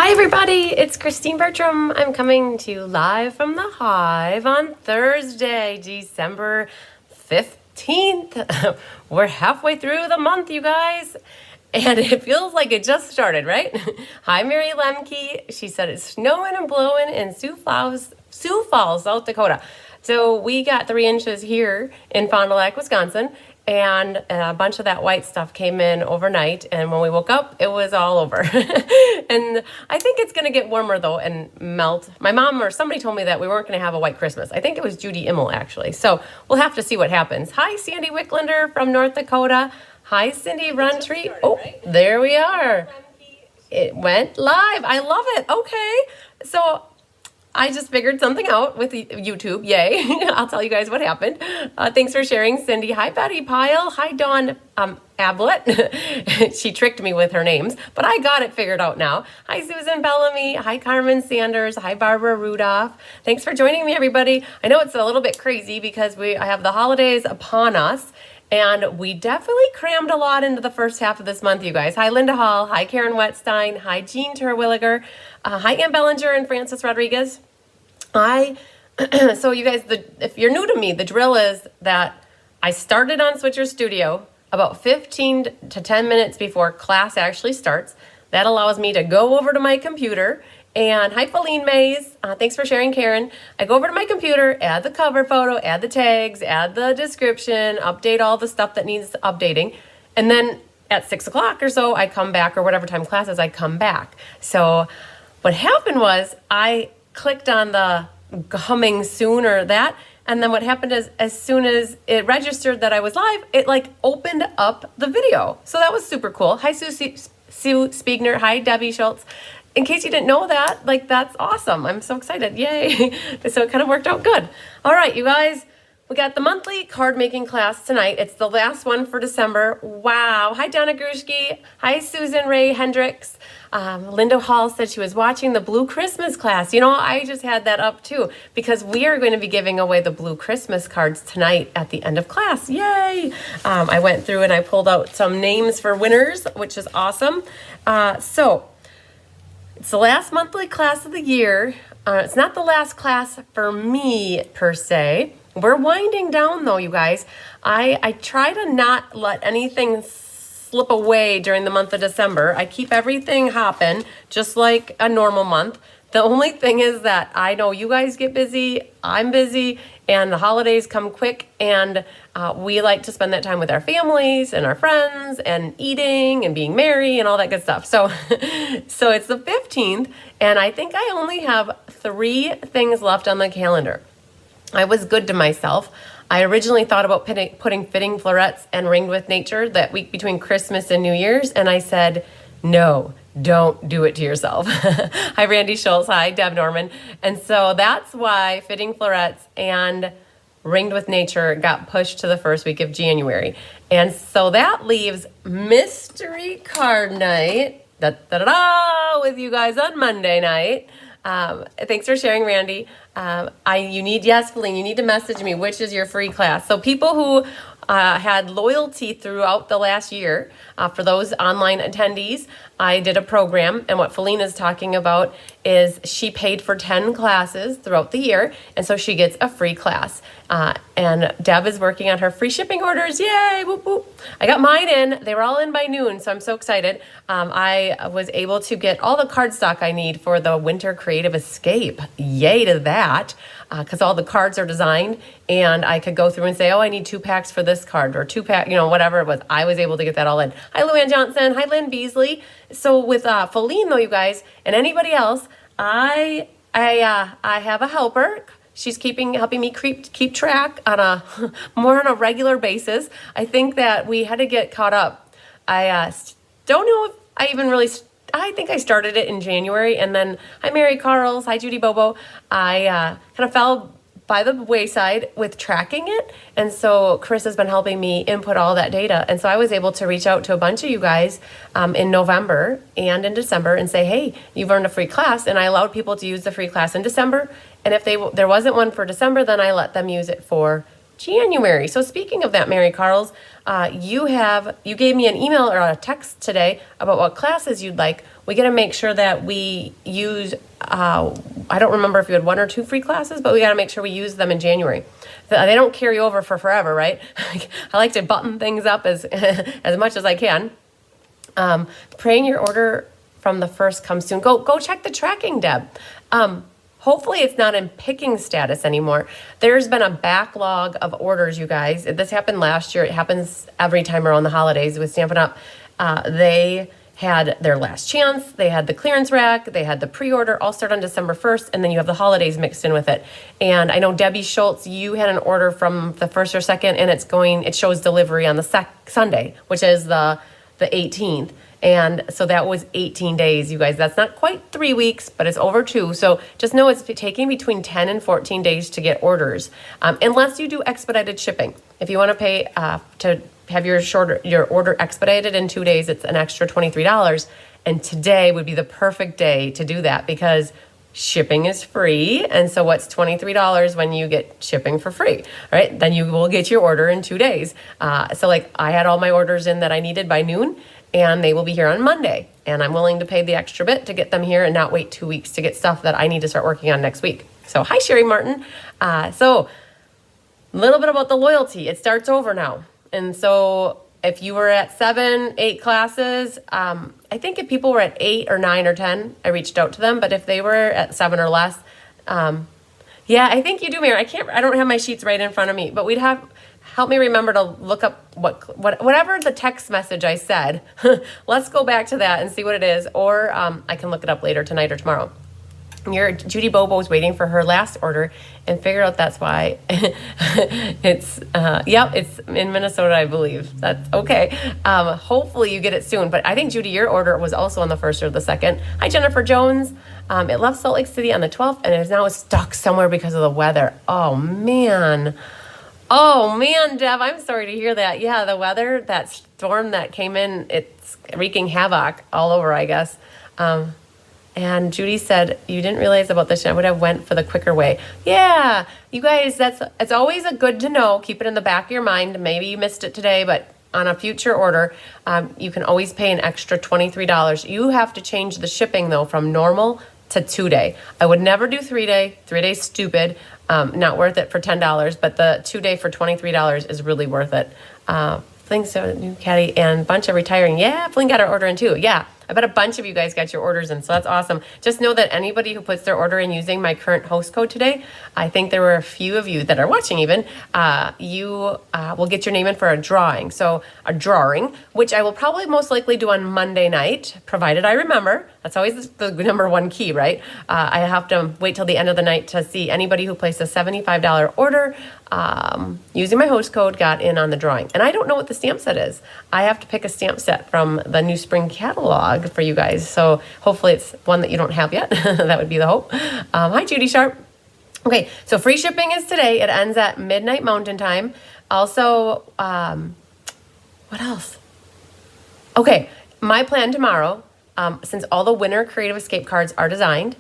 Hi everybody, it's Christine Bertram. I'm coming to you live from the Hive on Thursday, December 15th. We're halfway through the month, you guys, and it feels like it just started, right? Hi Mary Lemke. She said it's snowing and blowing in Sioux Falls, South Dakota. So we got 3 inches here in Fond du Lac, Wisconsin, and a bunch of that white stuff came in overnight, and when we woke up, it was all over. And I think it's gonna get warmer though and melt. My mom or somebody told me that we weren't gonna have a white Christmas. I think it was Judy Immel actually. So we'll have to see what happens. Hi, Sandy Wicklander from North Dakota. Hi, Cindy Runtree. Oh, there we are. It went live. I love it. Okay, so I just figured something out with YouTube. Yay. I'll tell you guys what happened. Thanks for sharing, Cindy. Hi, Betty Pyle. Hi, Dawn Ablett. She tricked me with her names, but I got it figured out now. Hi, Susan Bellamy. Hi, Carmen Sanders. Hi, Barbara Rudolph. Thanks for joining me, everybody. I know it's a little bit crazy because I have the holidays upon us, and we definitely crammed a lot into the first half of this month, you guys. Hi, Linda Hall. Hi, Karen Wetstein. Hi, Jean Terwilliger. Hi, Ann Bellinger and Francis Rodriguez. So you guys, if you're new to me, the drill is that I started on Switcher Studio about 15 to 10 minutes before class actually starts. That allows me to go over to my computer and hi, Feline Mays. Thanks for sharing, Karen. I go over to my computer, add the cover photo, add the tags, add the description, update all the stuff that needs updating. And then at 6 o'clock or so, I come back, or whatever time class is, I come back. So what happened was I clicked on the coming soon or that, and then what happened is as soon as it registered that I was live, it like opened up the video. So that was super cool. Hi, Sue Spiegner. Hi, Debbie Schultz. In case you didn't know that, like, that's awesome. I'm so excited. Yay. So it kind of worked out good. All right, you guys, we got the monthly card making class tonight. It's the last one for December. Wow. Hi, Donna Grushke. Hi, Susan Ray Hendricks. Linda Hall said she was watching the Blue Christmas class. You know, I just had that up too because we are going to be giving away the Blue Christmas cards tonight at the end of class. Yay. I went through and I pulled out some names for winners, which is awesome. So it's the last monthly class of the year. It's not the last class for me per se. We're winding down though, you guys. I try to not let anything slip away during the month of December. I keep everything hopping just like a normal month. The only thing is that I know you guys get busy, I'm busy, and the holidays come quick, and we like to spend that time with our families and our friends and eating and being merry and all that good stuff. So, so it's the 15th, and I think I only have 3 things left on the calendar. I was good to myself. I originally thought about putting fitting florets and ringed with nature that week between Christmas and New Year's, and I said, no, don't do it to yourself. Hi, Randy Schultz. Hi, Deb Norman. And so that's why fitting florets and ringed with nature got pushed to the first week of January. And so that leaves mystery card night with you guys on Monday night. Thanks for sharing, Randy. Yes, Feline, you need to message me which is your free class. So people who had loyalty throughout the last year, for those online attendees, I did a program, and what Feline is talking about is she paid for 10 classes throughout the year, and so she gets a free class. And Deb is working on her free shipping orders. Yay! Whoop, whoop. I got mine in. They were all in by noon, so I'm so excited. I was able to get all the cardstock I need for the Winter Creative Escape. Yay to that, because all the cards are designed, and I could go through and say, oh, I need 2 packs for this card, or 2 pack, whatever it was. I was able to get that all in. Hi, Luann Johnson. Hi, Lynn Beasley. So with Feline, though, you guys, and anybody else, I have a helper. She's helping me keep track on a more on a regular basis. I think that we had to get caught up. I don't know if I even really. I think I started it in January, and then hi Mary Carls, hi Judy Bobo. I kind of fell by the wayside with tracking it, and so Chris has been helping me input all that data, and so I was able to reach out to a bunch of you guys in November and in December and say, hey, you've earned a free class, and I allowed people to use the free class in December, and if there wasn't one for December, then I let them use it for January. So speaking of that, Mary Carls, you gave me an email or a text today about what classes you'd like. We got to make sure that we use, I don't remember if you had 1 or 2 free classes, but we got to make sure we use them in January. They don't carry over for forever, right? I like to button things up as as much as I can. Praying your order from the first comes soon. Go check the tracking, Deb. Hopefully it's not in picking status anymore. There's been a backlog of orders, you guys. This happened last year. It happens every time around the holidays with Stampin' Up. They had their last chance. They had the clearance rack. They had the pre-order all start on December 1st, and then you have the holidays mixed in with it. And I know Debbie Schultz, you had an order from the 1st or 2nd, and it shows delivery on the Sunday, which is the 18th. And so that was 18 days, you guys. That's not quite 3 weeks, but it's over 2. So just know it's taking between 10 and 14 days to get orders, unless you do expedited shipping. If you want to pay to have your order expedited in 2 days, it's an extra $23. And today would be the perfect day to do that because shipping is free. And so what's $23 when you get shipping for free, right? Then you will get your order in 2 days. So like I had all my orders in that I needed by noon, and they will be here on Monday. And I'm willing to pay the extra bit to get them here and not wait 2 weeks to get stuff that I need to start working on next week. So hi, Sherry Martin. So a little bit about the loyalty. It starts over now. And so if you were at 7, 8 classes, I think if people were at 8 or 9 or 10, I reached out to them. But if they were at 7 or less, yeah, I think you do, Mary. I don't have my sheets right in front of me, but help me remember to look up whatever the text message I said. Let's go back to that and see what it is, or I can look it up later tonight or tomorrow. Judy Bobo's waiting for her last order and figured out that's why. It's in Minnesota, I believe. That's okay. Hopefully you get it soon. But I think, Judy, your order was also on the 1st or the 2nd. Hi, Jennifer Jones. It left Salt Lake City on the 12th and is now stuck somewhere because of the weather. Oh, man, Deb, I'm sorry to hear that. Yeah, the weather, that storm that came in, it's wreaking havoc all over, I guess. And Judy said, you didn't realize about this. I would have went for the quicker way. Yeah, you guys, it's always a good to know. Keep it in the back of your mind. Maybe you missed it today, but on a future order, you can always pay an extra $23. You have to change the shipping, though, from normal to 2-day. I would never do 3-day. 3-day's stupid. Not worth it for $10, but the 2-day for $23 is really worth it. Fling's a new caddy and bunch of retiring. Yeah, Fling got her order in too. Yeah, I bet a bunch of you guys got your orders in, so that's awesome. Just know that anybody who puts their order in using my current host code today, I think there were a few of you that are watching even, you will get your name in for a drawing. So a drawing, which I will probably most likely do on Monday night, provided I remember. That's always the number one key, right? I have to wait till the end of the night to see anybody who placed a $75 order using my host code got in on the drawing. And I don't know what the stamp set is. I have to pick a stamp set from the new spring catalog for you guys. So hopefully it's one that you don't have yet. That would be the hope. Hi, Judy Sharp. Okay, so free shipping is today. It ends at midnight Mountain Time. Also, what else? Okay, my plan tomorrow, since all the winter Creative Escape cards are designed,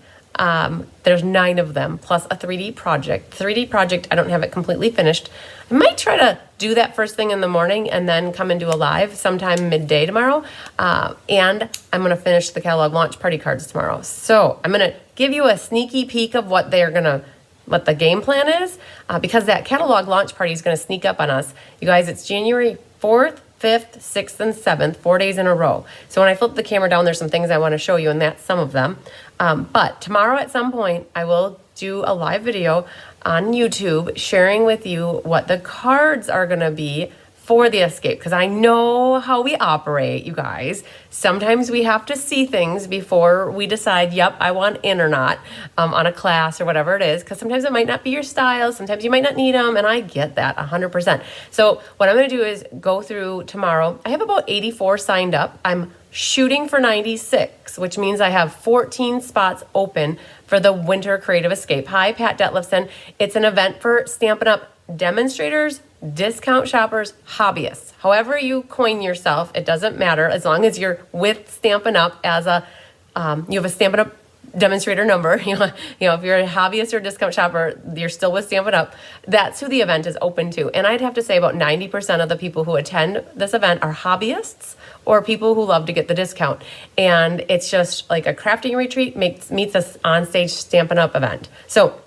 there's 9 of them, plus a 3D project. 3D project, I don't have it completely finished. I might try to do that first thing in the morning and then come and do a live sometime midday tomorrow. And I'm going to finish the catalog launch party cards tomorrow. So I'm going to give you a sneaky peek of what the game plan is, because that catalog launch party is going to sneak up on us. You guys, it's January 4th, 5th, 6th, and 7th, 4 days in a row. So when I flip the camera down, there's some things I want to show you, and that's some of them. But tomorrow at some point, I will do a live video on YouTube sharing with you what the cards are going to be for the escape, because I know how we operate, you guys. Sometimes we have to see things before we decide, yep, I want in or not, on a class or whatever it is, because sometimes it might not be your style, sometimes you might not need them, and I get that 100%. So what I'm going to do is go through tomorrow. I have about 84 signed up. I'm shooting for 96, which means I have 14 spots open for the Winter Creative Escape. Hi, Pat Detlefson. It's an event for Stampin' Up! Demonstrators, discount shoppers, hobbyists. However you coin yourself, it doesn't matter as long as you're with Stampin' Up! As you have a Stampin' Up! demonstrator number. If you're a hobbyist or a discount shopper, you're still with Stampin' Up. That's who the event is open to. And I'd have to say about 90% of the people who attend this event are hobbyists or people who love to get the discount. And it's just like a crafting retreat meets us on stage Stampin' Up event. So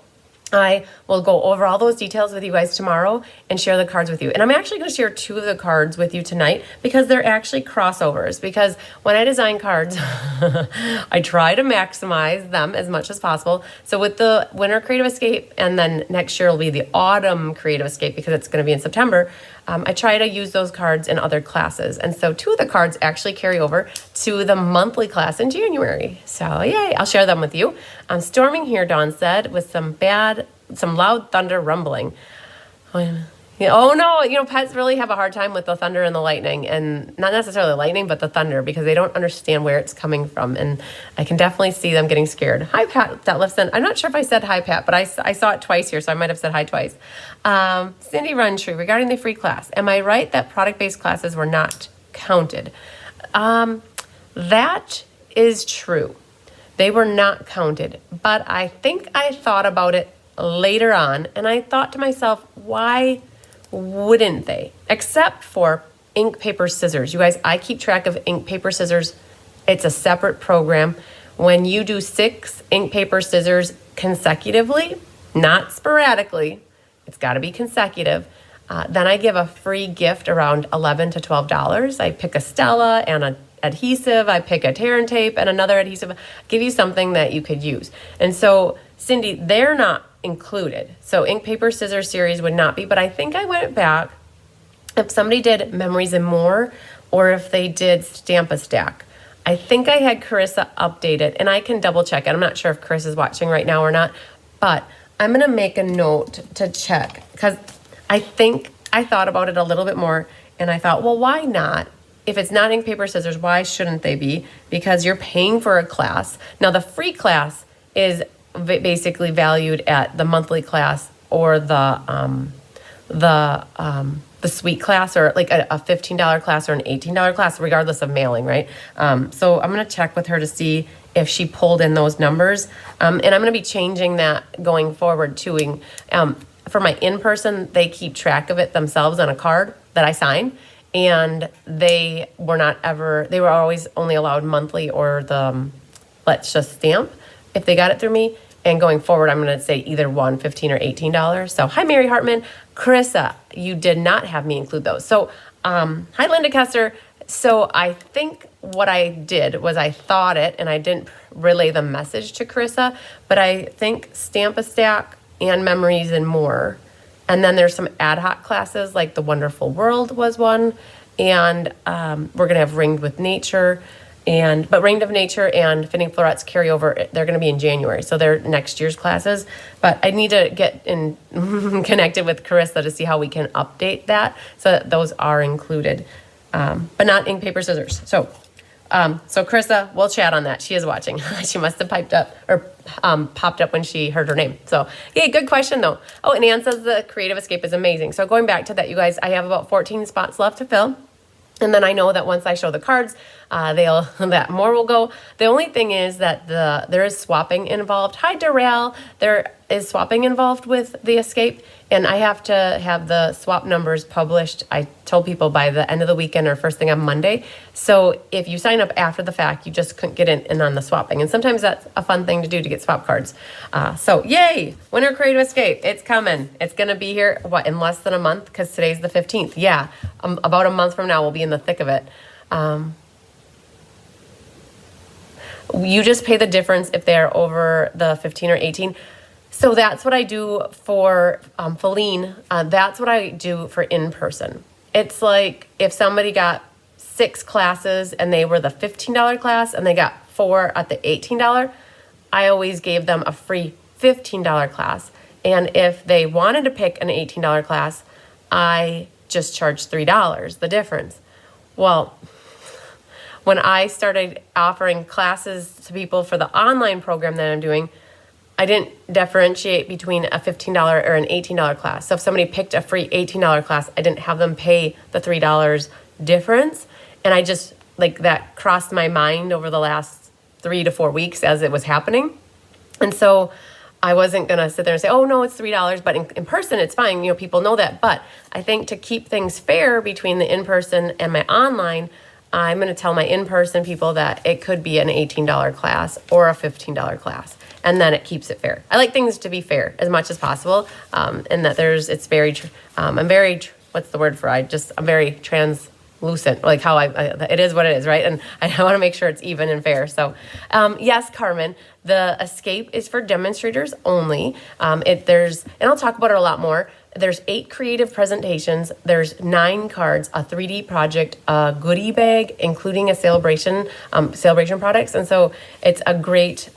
I will go over all those details with you guys tomorrow and share the cards with you. And I'm actually going to share 2 of the cards with you tonight because they're actually crossovers. Because when I design cards, I try to maximize them as much as possible. So with the Winter Creative Escape, and then next year will be the Autumn Creative Escape because it's going to be in September, I try to use those cards in other classes. And so 2 of the cards actually carry over to the monthly class in January. So yay, I'll share them with you. I'm storming here, Dawn said, with some loud thunder rumbling. Oh no, pets really have a hard time with the thunder and the lightning, and not necessarily lightning, but the thunder, because they don't understand where it's coming from. And I can definitely see them getting scared. Hi, Pat, that listen. I'm not sure if I said hi, Pat, but I saw it twice here, so I might have said hi twice. Cindy Runtree, regarding the free class, am I right that product-based classes were not counted? That is true. They were not counted, but I think I thought about it later on, and I thought to myself, why wouldn't they? Except for ink, paper, scissors. You guys, I keep track of ink, paper, scissors. It's a separate program. When you do 6 ink, paper, scissors consecutively, not sporadically, it's got to be consecutive, then I give a free gift around $11 to $12. I pick a Stella and an adhesive, I pick a tear and tape and another adhesive, give you something that you could use. And so, Cindy, they're not included. So ink, paper, scissors series would not be, but I think I went back, if somebody did Memories and More, or if they did Stamp-a-Stack, I think I had Carissa update it, and I can double check it. I'm not sure if Chris is watching right now or not, but I'm gonna make a note to check, because I think I thought about it a little bit more, and I thought, well, why not? If it's not ink, paper, scissors, why shouldn't they be? Because you're paying for a class. Now, the free class is basically valued at the monthly class or the suite class, or like a $15 class or an $18 class, regardless of mailing, right? So I'm going to check with her to see if she pulled in those numbers. And I'm going to be changing that going forward too. For my in-person, they keep track of it themselves on a card that I sign. And they were always only allowed monthly or the Let's Just Stamp if they got it through me. And going forward, I'm going to say either $1, $15, or $18. So hi, Mary Hartman. Carissa, you did not have me include those. So hi, Linda Kester. So I think what I did was I thought it, and I didn't relay the message to Carissa, but I think Stamp-a-Stack and Memories and More. And then there's some ad hoc classes, like The Wonderful World was one. And we're going to have Ringed with Nature. But Ringed of Nature and Fitting Florets carry over. They're going to be in January. So they're next year's classes. But I need to get in connected with Carissa to see how we can update that so that those are included. But not ink, paper, scissors. So Carissa, we'll chat on that. She is watching. She must have piped up or popped up when she heard her name. So, yay, good question, though. Oh, and Ann says the Creative Escape is amazing. So going back to that, you guys, I have about 14 spots left to fill. And then I know that once I show the cards, that more will go. The only thing is that there is swapping involved. Hi, Darrell. There is swapping involved with the Escape, and I have to have the swap numbers published. I told people by the end of the weekend or first thing on Monday. So if you sign up after the fact, you just couldn't get in on the swapping. And sometimes that's a fun thing to do to get swap cards. So yay, Winter Creative Escape. It's coming. It's going to be here, in less than a month, because today's the 15th. Yeah, about a month from now, we'll be in the thick of it. You just pay the difference if they're over the 15 or 18. So that's what I do for Feline. That's what I do for in-person. It's like if somebody got 6 classes and they were the $15 class and they got 4 at the $18, I always gave them a free $15 class. And if they wanted to pick an $18 class, I just charged $3, the difference. Well, when I started offering classes to people for the online program that I'm doing, I didn't differentiate between a $15 or an $18 class. So if somebody picked a free $18 class, I didn't have them pay the $3 difference. And I just, that crossed my mind over the last 3 to 4 weeks as it was happening. And so I wasn't going to sit there and say, oh, no, it's $3. But in person, it's fine. You know, people know that. But I think to keep things fair between the in-person and my online, I'm going to tell my in-person people that it could be an $18 class or a $15 class. And then it keeps it fair. I like things to be fair as much as possible. And that it's very, I'm very, what's the word for, I'm very translucent, like how it is what it is, right? And I want to make sure it's even and fair. So yes, Carmen, the escape is for demonstrators only. And I'll talk about it a lot more. There's 8 creative presentations. There's 9 cards, a 3D project, a goodie bag, including a sale-a-bration products. And so it's a great,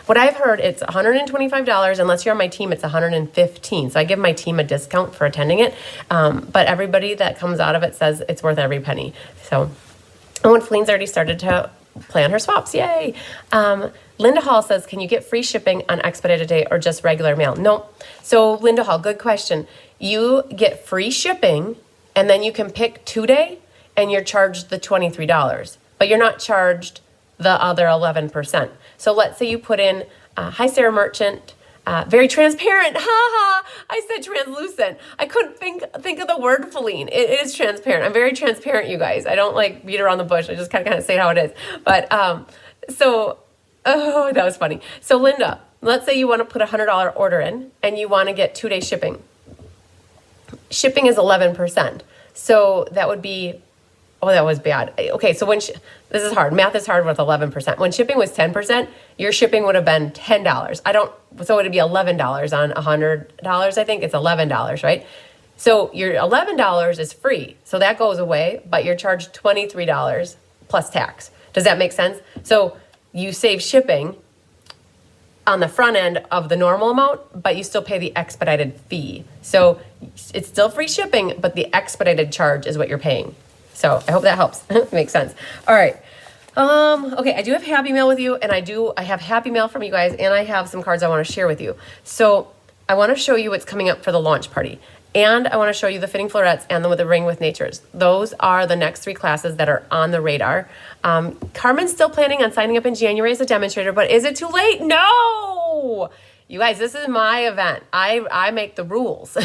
what I've heard, it's $125. Unless you're on my team, it's $115. So I give my team a discount for attending it. But everybody that comes out of it says it's worth every penny. So, and when Flene's already started to plan her swaps, yay. Linda Hall says, can you get free shipping on expedited day or just regular mail? No. So Linda Hall, good question. You get free shipping and then you can pick 2-day and you're charged the $23, but you're not charged the other 11%. So let's say you put in, hi Sarah Merchant, very transparent, I said translucent. I couldn't think of the word, Feline. It is transparent. I'm very transparent, you guys. I don't like beat around the bush. I just kind of say how it is. But oh, that was funny. So Linda, let's say you want to put a $100 order in and you want to get 2-day shipping. Shipping is 11%. So that would be, oh, that was bad. Okay, so this is hard. Math is hard with 11%. When shipping was 10%, your shipping would have been $10. So it would be $11 on $100, I think. It's $11, right? So your $11 is free. So that goes away, but you're charged $23 plus tax. Does that make sense? So you save shipping on the front end of the normal amount, but you still pay the expedited fee. So it's still free shipping, but the expedited charge is what you're paying. So I hope that helps. Makes sense. All right. Okay, I do have Happy Mail with you, and I have Happy Mail from you guys, and I have some cards I want to share with you. So I want to show you what's coming up for the launch party. And I want to show you the fitting florets and the ring with natures. Those are the next 3 classes that are on the radar. Carmen's still planning on signing up in January as a demonstrator, but is it too late? No! You guys, this is my event. I make the rules.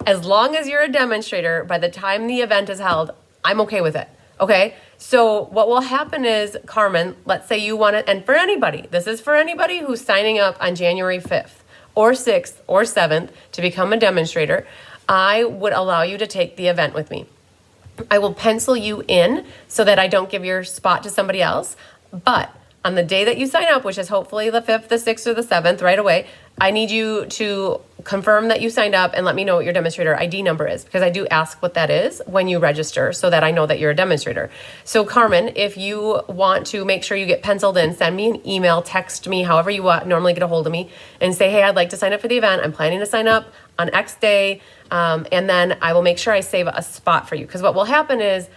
As long as you're a demonstrator, by the time the event is held, I'm okay with it. Okay? So what will happen is, Carmen, let's say you want to, and for anybody, this is for anybody who's signing up on January 5th or 6th or 7th to become a demonstrator, I would allow you to take the event with me. I will pencil you in so that I don't give your spot to somebody else. But on the day that you sign up, which is hopefully the 5th, the 6th, or the 7th, right away, I need you to confirm that you signed up and let me know what your demonstrator ID number is, because I do ask what that is when you register so that I know that you're a demonstrator. So Carmen, if you want to make sure you get penciled in, send me an email, text me, however you normally get a hold of me, and say, hey, I'd like to sign up for the event. I'm planning to sign up on X day, and then I will make sure I save a spot for you. Because what will happen is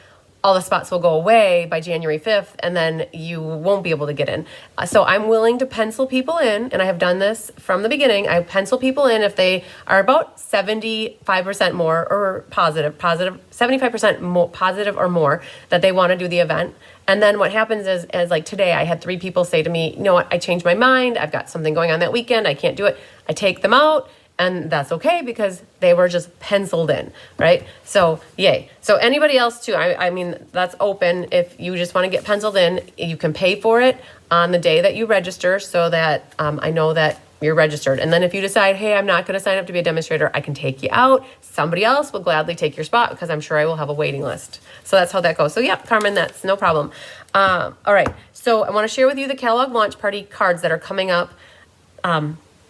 all the spots will go away by January 5th, and then you won't be able to get in. So I'm willing to pencil people in, and I have done this from the beginning. I pencil people in if they are about 75% more or positive, 75% more positive or more that they want to do the event. And then what happens is like today, I had 3 people say to me, you know what, I changed my mind. I've got something going on that weekend. I can't do it. I take them out. And that's okay because they were just penciled in, right? So yay. So anybody else too, I mean, that's open. If you just want to get penciled in, you can pay for it on the day that you register so that I know that you're registered. And then if you decide, hey, I'm not going to sign up to be a demonstrator, I can take you out. Somebody else will gladly take your spot because I'm sure I will have a waiting list. So that's how that goes. So yeah, Carmen, that's no problem. All right. So I want to share with you the catalog launch party cards that are coming up.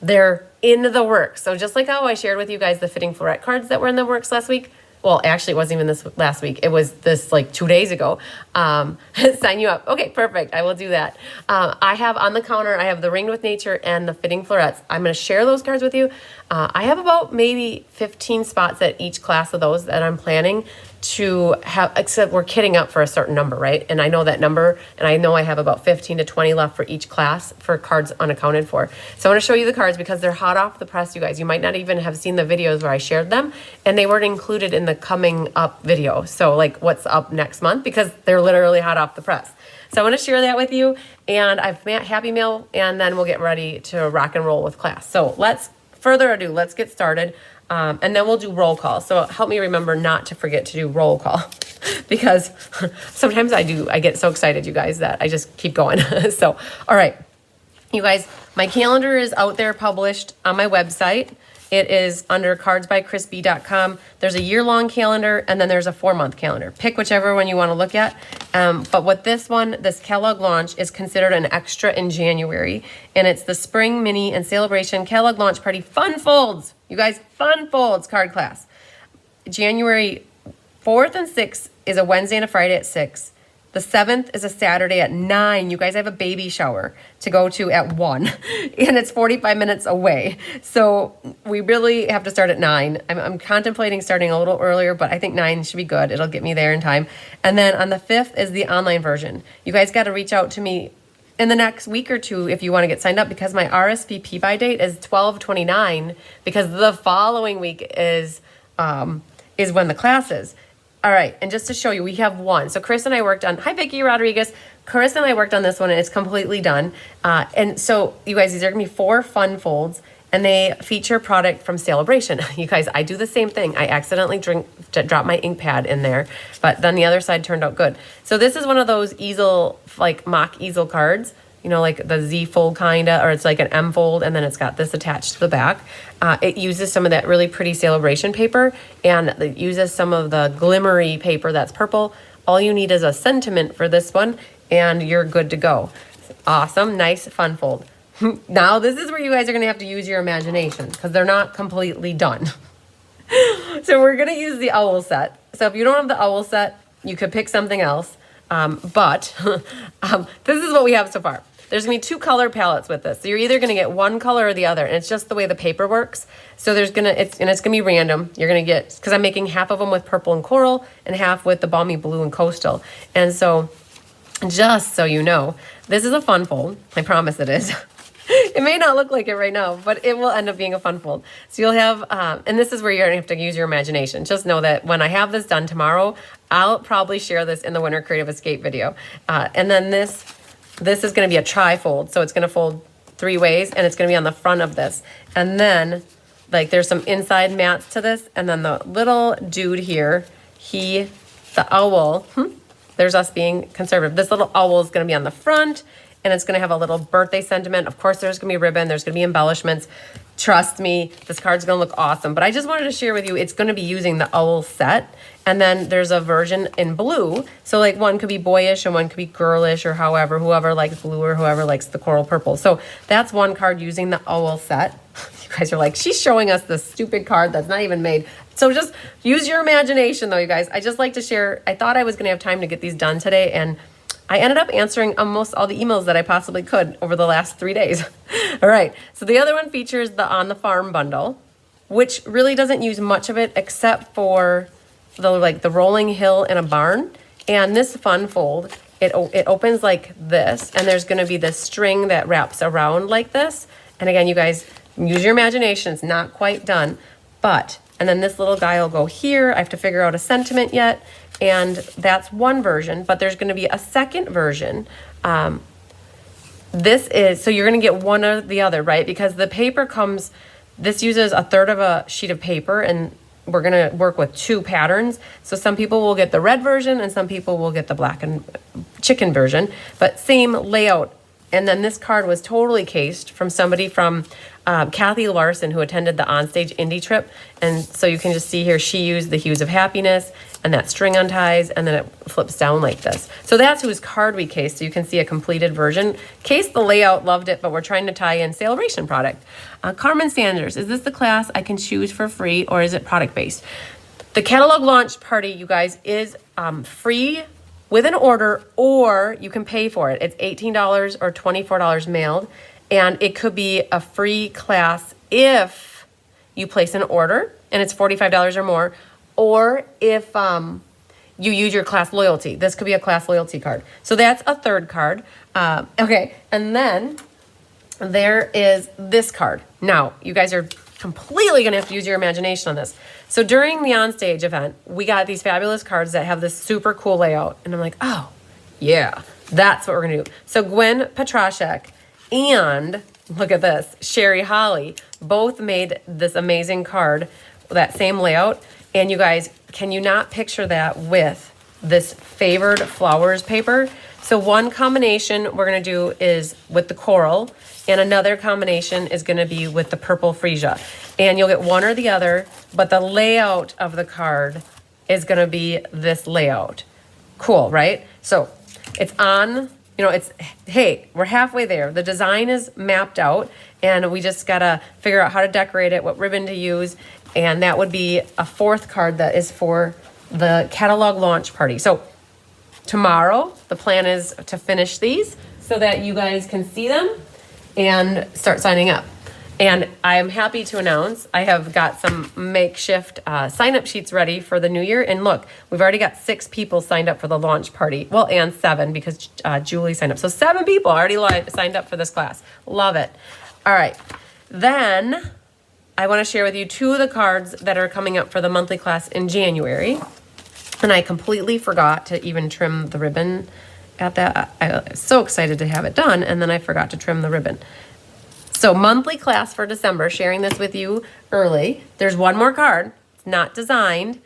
They're in the works. So just like how I shared with you guys the fitting floret cards that were in the works last week. Well, actually, it wasn't even this last week. It was this like 2 days ago. Sign you up. Okay, perfect. I will do that. I have on the counter, I have the Ring with Nature and the fitting florets. I'm going to share those cards with you. I have about maybe 15 spots at each class of those that I'm planning to have, except we're kitting up for a certain number, right? And I know that number, and I know I have about 15 to 20 left for each class for cards unaccounted for. So I want to show you the cards because they're hot off the press, you guys. You might not even have seen the videos where I shared them, and they weren't included in the coming up video. So like what's up next month, because they're literally hot off the press. So I want to share that with you, and I've happy mail, and then we'll get ready to rock and roll with class. So let's get started. And then we'll do roll call. So help me remember not to forget to do roll call because sometimes I get so excited, you guys, that I just keep going. So, all right, you guys, my calendar is out there published on my website. It is under cardsbychrisb.com. There's a year-long calendar, and then there's a 4-month calendar. Pick whichever one you want to look at. But with this catalog launch is considered an extra in January, and it's the Spring Mini and Sale-a-bration Catalog Launch Party Fun Folds. You guys, Fun Folds card class. January 4th and 6th is a Wednesday and a Friday at 6. The 7th is a Saturday at 9. You guys have a baby shower to go to at 1, and it's 45 minutes away. So we really have to start at 9. I'm contemplating starting a little earlier, but I think 9 should be good. It'll get me there in time. And then on the 5th is the online version. You guys got to reach out to me in the next week or two if you want to get signed up, because my RSVP by date is 12/29, because the following week is when the class is. All right, and just to show you, we have one. So Chris and I worked on, hi Vicki Rodriguez. Chris and I worked on this one, and it's completely done. And so you guys, these are gonna be 4 fun folds, and they feature product from sale-a-bration. You guys, I do the same thing. I accidentally drop my ink pad in there, but then the other side turned out good. So this is one of those easel, like mock easel cards, you know, like the Z fold kinda, or it's like an M fold, and then it's got this attached to the back. It uses some of that really pretty sale-a-bration paper, and it uses some of the glimmery paper that's purple. All you need is a sentiment for this one, and you're good to go. Awesome, nice, fun fold. Now this is where you guys are gonna have to use your imagination, because they're not completely done. So we're gonna use the owl set. So if you don't have the owl set, you could pick something else. But this is what we have so far. There's gonna be 2 color palettes with this. So you're either gonna get one color or the other, and it's just the way the paper works. So it's gonna be random. You're gonna get, because I'm making half of them with purple and coral and half with the balmy blue and coastal. And so, just so you know, this is a fun fold. I promise it is. It may not look like it right now, but it will end up being a fun fold. So you'll have, and this is where you're gonna have to use your imagination. Just know that when I have this done tomorrow, I'll probably share this in the Winter Creative Escape video. And then this is gonna be a tri-fold. So it's gonna fold 3 ways, and it's gonna be on the front of this. And then, like, there's some inside mats to this, and then the little dude here, the owl, there's us being conservative. This little owl is gonna be on the front, and it's gonna have a little birthday sentiment. Of course, there's gonna be ribbon, there's gonna be embellishments. Trust me, this card's gonna look awesome. But I just wanted to share with you, it's gonna be using the owl set. And then there's a version in blue. So like one could be boyish and one could be girlish, or whoever likes blue or whoever likes the coral purple. So that's one card using the owl set. You guys are like, she's showing us this stupid card that's not even made. So just use your imagination though, you guys. I just like to share, I thought I was gonna have time to get these done today, and I ended up answering almost all the emails that I possibly could over the last 3 days. All right, so the other one features the On the Farm bundle, which really doesn't use much of it except for the rolling hill in a barn. And this fun fold, it opens like this, and there's gonna be this string that wraps around like this. And again, you guys, use your imagination, it's not quite done, and then this little guy will go here. I have to figure out a sentiment yet. And that's one version, but there's gonna be a second version. So you're gonna get one or the other, right? Because the paper this uses 1/3 of a sheet of paper, and we're gonna work with 2 patterns. So some people will get the red version and some people will get the black and chicken version, but same layout. And then this card was totally cased from somebody from Kathy Larson, who attended the Onstage Indie trip. And so you can just see here, she used the hues of happiness, and that string unties, and then it flips down like this. So that's whose card we cased. So you can see a completed version. Cased the layout, loved it, but we're trying to tie in sale-a-bration product. Carmen Sanders, is this the class I can choose for free, or is it product-based? The catalog launch party, you guys, is free with an order, or you can pay for it. It's $18 or $24 mailed, and it could be a free class if you place an order, and it's $45 or more, or if you use your class loyalty. This could be a class loyalty card. So that's a third card. Okay, and then there is this card. Now, you guys are completely gonna have to use your imagination on this. So during the onstage event, we got these fabulous cards that have this super cool layout, and I'm like, oh, yeah, That's what we're gonna do. So Gwen Petrashek and, look at this, Sherry Holly both made this amazing card, that same layout. And you guys, can you not picture that with this Favored Flowers paper? So one combination we're gonna do is with the coral, and another combination is gonna be with the purple freesia. And you'll get one or the other, but the layout of the card is gonna be this layout. Cool, right? So it's on, hey, we're halfway there. The design is mapped out, and we just gotta figure out how to decorate it, what ribbon to use, and that would be a fourth card that is for the catalog launch party. So tomorrow, the plan is to finish these so that you guys can see them and start signing up. And I am happy to announce I have got some makeshift sign-up sheets ready for the new year. And look, we've already got 6 people signed up for the launch party. Well, and 7 because Julie signed up. So 7 people already signed up for this class. Love it. All right. Then I want to share with you 2 of the cards that are coming up for the monthly class in January. And I completely forgot to even trim the ribbon at that. I was so excited to have it done, and then I forgot to trim the ribbon. So monthly class for December, sharing this with you early. There's one more card. It's not designed,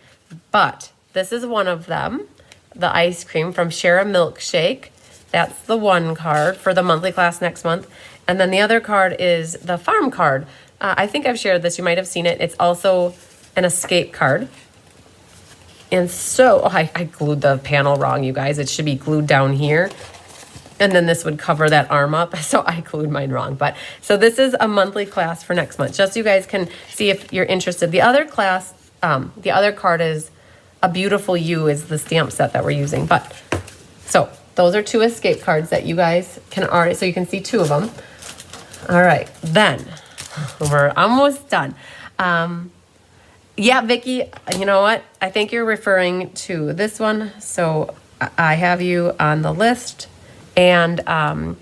but this is one of them. The ice cream from Share a Milkshake. That's the one card for the monthly class next month. And then the other card is the farm card. I think I've shared this. You might have seen it. It's also an escape card. And so, I glued the panel wrong, you guys. It should be glued down here. And then this would cover that arm up. So I glued mine wrong. But so this is a monthly class for next month, just so you guys can see if you're interested. The other class, the other card is A Beautiful You is the stamp set that we're using. But so those are 2 escape cards that you guys can already, so you can see 2 of them. All right, then we're almost done. Yeah, Vicki, you know what? I think you're referring to this one. So I have you on the list. And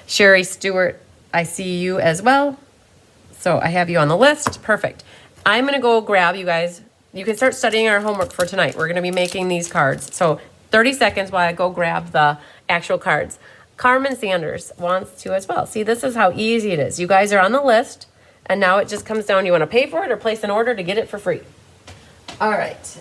Sherry Stewart, I see you as well. So I have you on the list. Perfect. I'm going to go grab you guys. You can start studying our homework for tonight. We're going to be making these cards. So 30 seconds while I go grab the actual cards. Carmen Sanders wants to as well. See, this is how easy it is. You guys are on the list. And now it just comes down, you want to pay for it or place an order to get it for free. All right.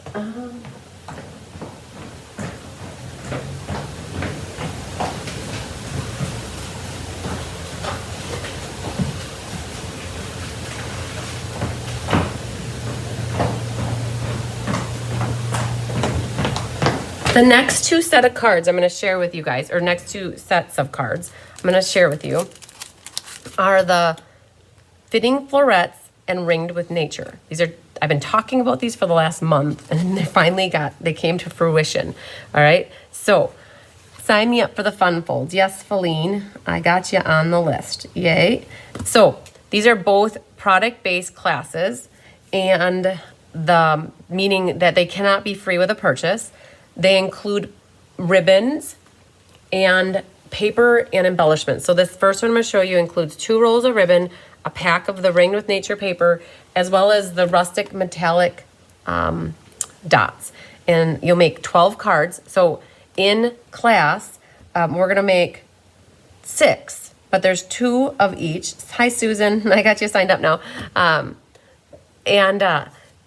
The next 2 set of cards I'm going to share with you guys, or next 2 sets of cards I'm going to share with you, are the Fitting Florets and Ringed with Nature. I've been talking about these for the last month, and they came to fruition. All right, so sign me up for the fun fold. Yes, Feline, I got you on the list. Yay. So these are both product-based classes, and the meaning that they cannot be free with a purchase. They include ribbons and paper and embellishments. So this first one I'm going to show you includes 2 rolls of ribbon, a pack of the Ringed with Nature paper, as well as the rustic metallic dots. And you'll make 12 cards. So in class, we're going to make 6, but there's 2 of each. Hi, Susan. I got you signed up now.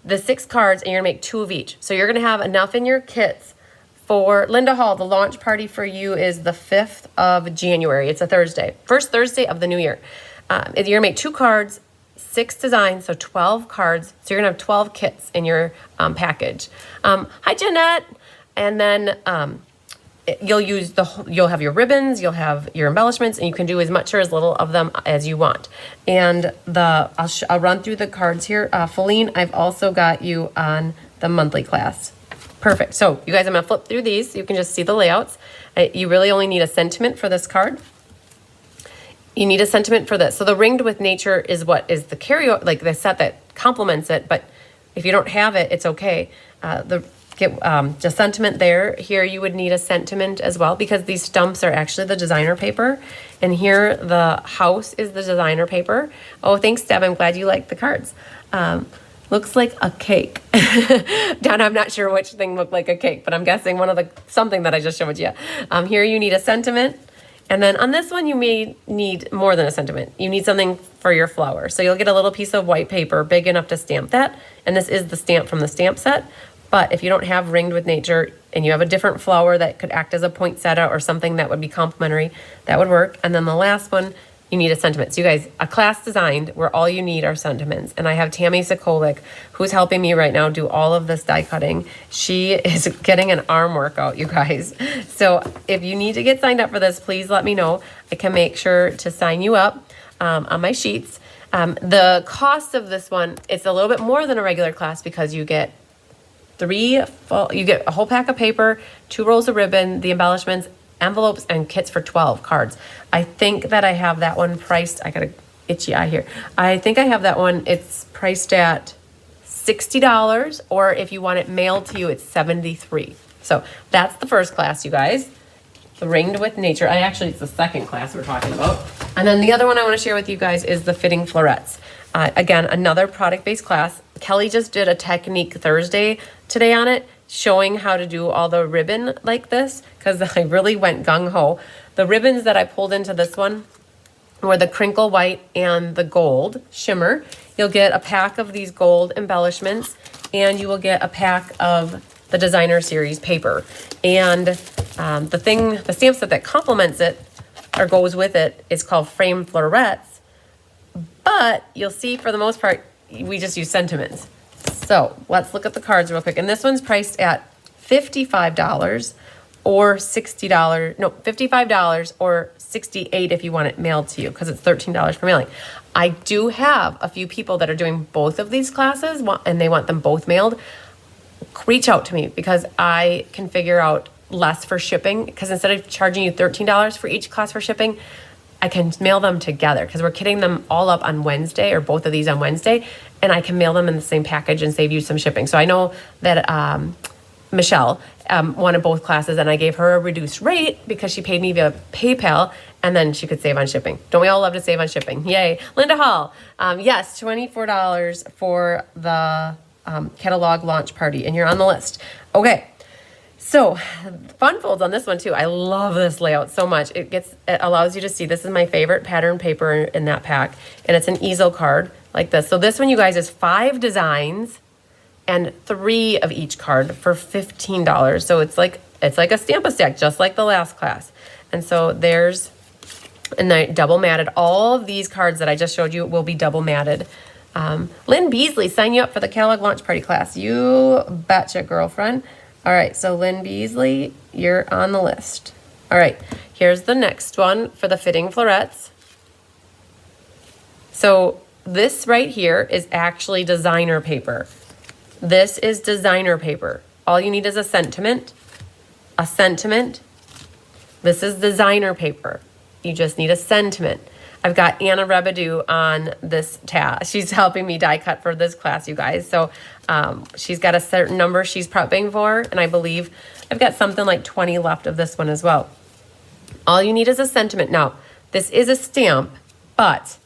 The 6 cards, and you're going to make 2 of each. So you're going to have enough in your kits for Linda Hall. The launch party for you is the 5th of January. It's a Thursday. First Thursday of the new year. You're going to make 2 cards, 6 designs, so 12 cards. So you're going to have 12 kits in your package. Hi, Jeanette. And then you'll have your ribbons, you'll have your embellishments, and you can do as much or as little of them as you want. And I'll run through the cards here. Feline, I've also got you on the monthly class. Perfect. So you guys, I'm going to flip through these. So you can just see the layouts. You really only need a sentiment for this card. You need a sentiment for this. So the Ringed with Nature is what is the carryover, like the set that complements it. But if you don't have it, it's okay. Just sentiment there. Here you would need a sentiment as well, because these stumps are actually the designer paper. And here the house is the designer paper. Oh, thanks, Deb. I'm glad you like the cards. Looks like a cake. Down, I'm not sure which thing looked like a cake, but I'm guessing something that I just showed you. Here you need a sentiment. And then on this one, you may need more than a sentiment. You need something for your flower. So you'll get a little piece of white paper big enough to stamp that. And this is the stamp from the stamp set. But if you don't have Ringed with Nature and you have a different flower that could act as a poinsettia or something that would be complementary, that would work. And then the last one, you need a sentiment. So you guys, a class designed where all you need are sentiments. And I have Tammy Sokolik, who's helping me right now do all of this die cutting. She is getting an arm workout, you guys. So if you need to get signed up for this, please let me know. I can make sure to sign you up on my sheets. The cost of this one, it's a little bit more than a regular class because you get you get a whole pack of paper, 2 rolls of ribbon, the embellishments, envelopes, and kits for 12 cards. I think that I have that one priced, I got an itchy eye here. I think I have that one, it's priced at $60, or if you want it mailed to you, it's $73. So that's the first class, you guys. The Ringed with Nature. It's the second class we're talking about. And then the other one I want to share with you guys is the fitting florets. Again, another product-based class. Kelly just did a Technique Thursday today on it, showing how to do all the ribbon like this, because I really went gung-ho. The ribbons that I pulled into this one were the crinkle white and the gold shimmer. You'll get a pack of these gold embellishments, and you will get a pack of the designer series paper. And the stamp set that complements it or goes with it is called frame florets. But you'll see for the most part, we just use sentiments. So let's look at the cards real quick. And this one's priced at $55 or $60. No, $55 or $68 if you want it mailed to you, because it's $13 for mailing. I do have a few people that are doing both of these classes and they want them both mailed. Reach out to me because I can figure out less for shipping, because instead of charging you $13 for each class for shipping, I can mail them together because we're kitting them all up on Wednesday, or both of these on Wednesday, and I can mail them in the same package and save you some shipping. So I know that Michelle wanted both classes, and I gave her a reduced rate because she paid me via PayPal, and then she could save on shipping. Don't we all love to save on shipping? Yay. Linda Hall, yes, $24 for the catalog launch party, and you're on the list. Okay. So fun folds on this one too. I love this layout so much. It allows you to see, this is my favorite pattern paper in that pack, and it's an easel card like this. So this one, you guys, is 5 designs and 3 of each card for $15. So it's like a Stamp-A-Stack, just like the last class. And so and I double matted. All of these cards that I just showed you will be double matted. Lynn Beasley, sign you up for the catalog launch party class. You betcha, girlfriend. All right, so Lynn Beasley, you're on the list. All right, here's the next one for the fitting florets. So this right here is actually designer paper. This is designer paper. All you need is a sentiment. This is designer paper. You just need a sentiment. I've got Anna Rebedu on this tab. She's helping me die cut for this class, you guys. So she's got a certain number she's prepping for, and I believe I've got something like 20 left of this one as well. All you need is a sentiment. Now, this is a stamp, but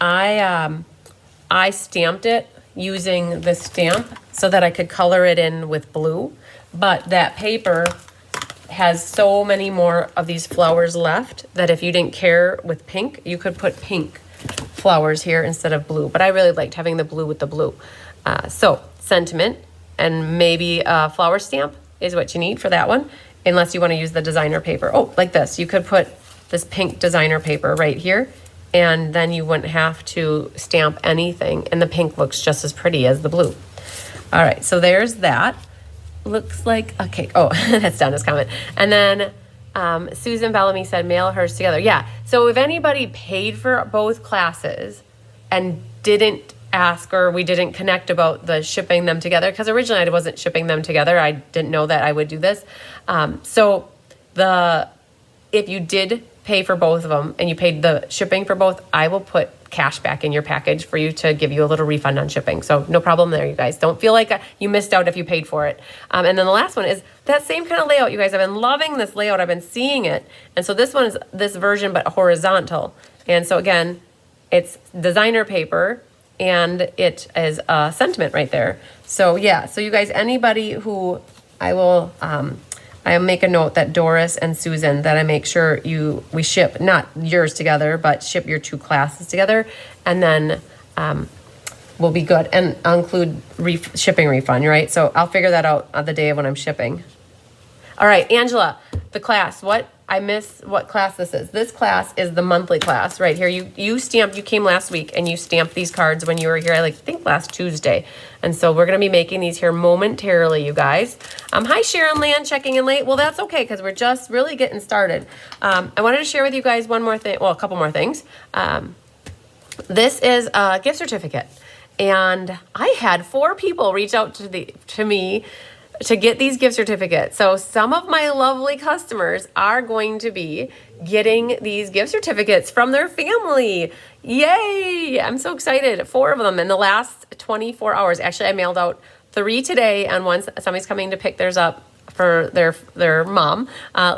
I stamped it using the stamp so that I could color it in with blue, but that paper has so many more of these flowers left that if you didn't care with pink, you could put pink flowers here instead of blue. But I really liked having the blue with the blue. So sentiment and maybe a flower stamp is what you need for that one, unless you want to use the designer paper. Oh, like this. You could put this pink designer paper right here, and then you wouldn't have to stamp anything, and the pink looks just as pretty as the blue. All right, so there's that. Looks like a cake. Oh, that's Donna's comment. And then Susan Bellamy said mail hers together. Yeah, so if anybody paid for both classes and didn't ask, or we didn't connect about the shipping them together, because originally I wasn't shipping them together. I didn't know that I would do this. So if you did pay for both of them and you paid the shipping for both, I will put cash back in your package for you to give you a little refund on shipping. So no problem there, you guys. Don't feel like you missed out if you paid for it. And then the last one is that same kind of layout, you guys. I've been loving this layout. I've been seeing it. And so this one is this version, but horizontal. And so again, it's designer paper, and it is a sentiment right there. So yeah, so you guys, anybody who I'll make a note that Doris and Susan, that I make sure we ship, not yours together, but ship your 2 classes together, and then we'll be good. And I'll include shipping refund, right? So I'll figure that out on the day of when I'm shipping. All right, Angela, the class, I miss what class this is. This class is the monthly class right here. You came last week and you stamped these cards when you were here, I think last Tuesday. And so we're going to be making these here momentarily, you guys. Hi, Sharon Land, checking in late. Well, that's okay because we're just really getting started. I wanted to share with you guys one more thing, well, a couple more things. This is a gift certificate. And I had 4 people reach out to me to get these gift certificates. So some of my lovely customers are going to be getting these gift certificates from their family. Yay! I'm so excited. 4 of them in the last 24 hours. Actually, I mailed out 3 today, and somebody's coming to pick theirs up for their mom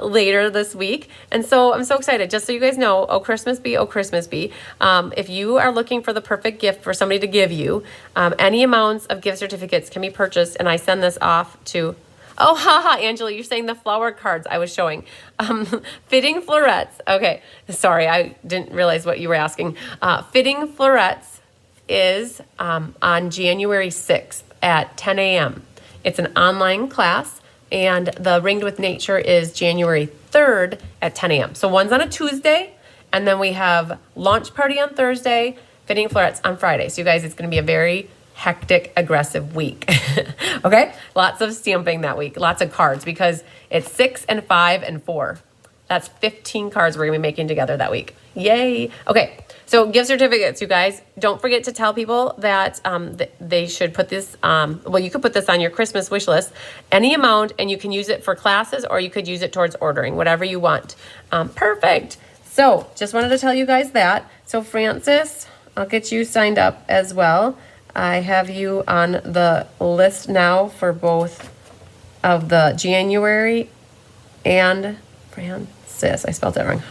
later this week. And so I'm so excited. Just so you guys know, oh Christmas be, oh Christmas be. If you are looking for the perfect gift for somebody to give you, any amounts of gift certificates can be purchased, and I send this off to, oh haha, Angela, you're saying the flower cards I was showing. Fitting florets. Okay, sorry, I didn't realize what you were asking. Fitting florets is on January 6th at 10 a.m. It's an online class. And the Ringed with Nature is January 3rd at 10 a.m. So one's on a Tuesday, and then we have launch party on Thursday, fitting florets on Friday. So you guys, it's going to be a very hectic, aggressive week. Okay? Lots of stamping that week, lots of cards, because it's 6 and 5 and 4. That's 15 cards we're going to be making together that week. Yay. Okay. So gift certificates, you guys. Don't forget to tell people that they should put this, well, you could put this on your Christmas wish list, any amount, and you can use it for classes, or you could use it towards ordering, whatever you want. Perfect. So just wanted to tell you guys that. So Francis, I'll get you signed up as well. I have you on the list now for both of the January and Francis. I spelled that wrong.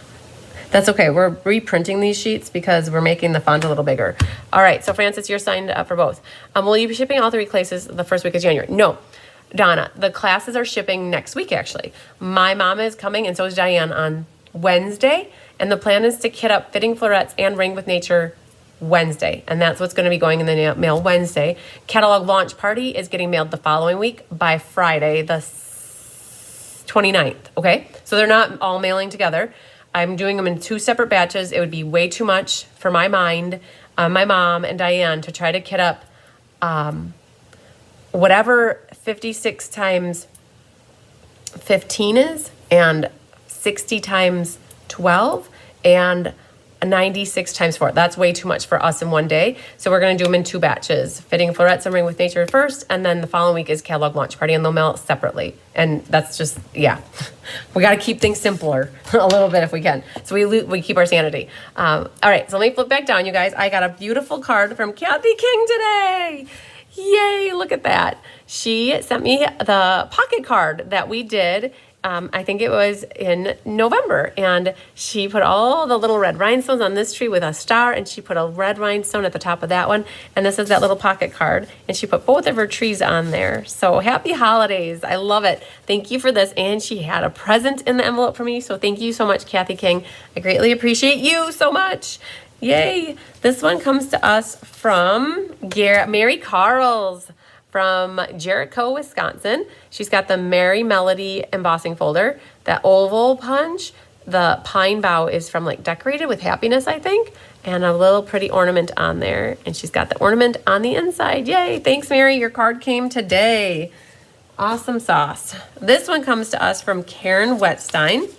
That's okay. We're reprinting these sheets because we're making the font a little bigger. All right. So Francis, you're signed up for both. Will you be shipping all 3 classes the first week of January? No. Donna, the classes are shipping next week, actually. My mom is coming, and so is Diane, on Wednesday. And the plan is to kit up Fitting Florets and Ring with Nature Wednesday. And that's what's going to be going in the mail Wednesday. Catalog launch party is getting mailed the following week by Friday, the 29th. Okay? So they're not all mailing together. I'm doing them in 2 separate batches. It would be way too much for my mind, my mom and Diane, to try to kit up whatever 56 times 15 is, and 60 times 12, and 96 times 4. That's way too much for us in one day. So we're going to do them in 2 batches. Fitting Florets and Ring with Nature first, and then the following week is Catalog Launch Party, and they'll mail it separately. And that's just, yeah. We got to keep things simpler a little bit if we can. So we keep our sanity. All right, so let me flip back down, you guys. I got a beautiful card from Kathy King today. Yay, look at that. She sent me the pocket card that we did. I think it was in November, and she put all the little red rhinestones on this tree with a star, and she put a red rhinestone at the top of that one, and this is that little pocket card, and she put both of her trees on there. So happy holidays. I love it. Thank you for this. And she had a present in the envelope for me, so thank you so much, Kathy King. I greatly appreciate you so much. Yay. This one comes to us from Mary Carls from Jericho, Wisconsin. She's got the Merry Melody embossing folder, that oval punch. The pine bough is from Decorated with Happiness, I think, and a little pretty ornament on there. And she's got the ornament on the inside. Yay. Thanks, Mary. Your card came today. Awesome sauce. This one comes to us from Karen Wetstein.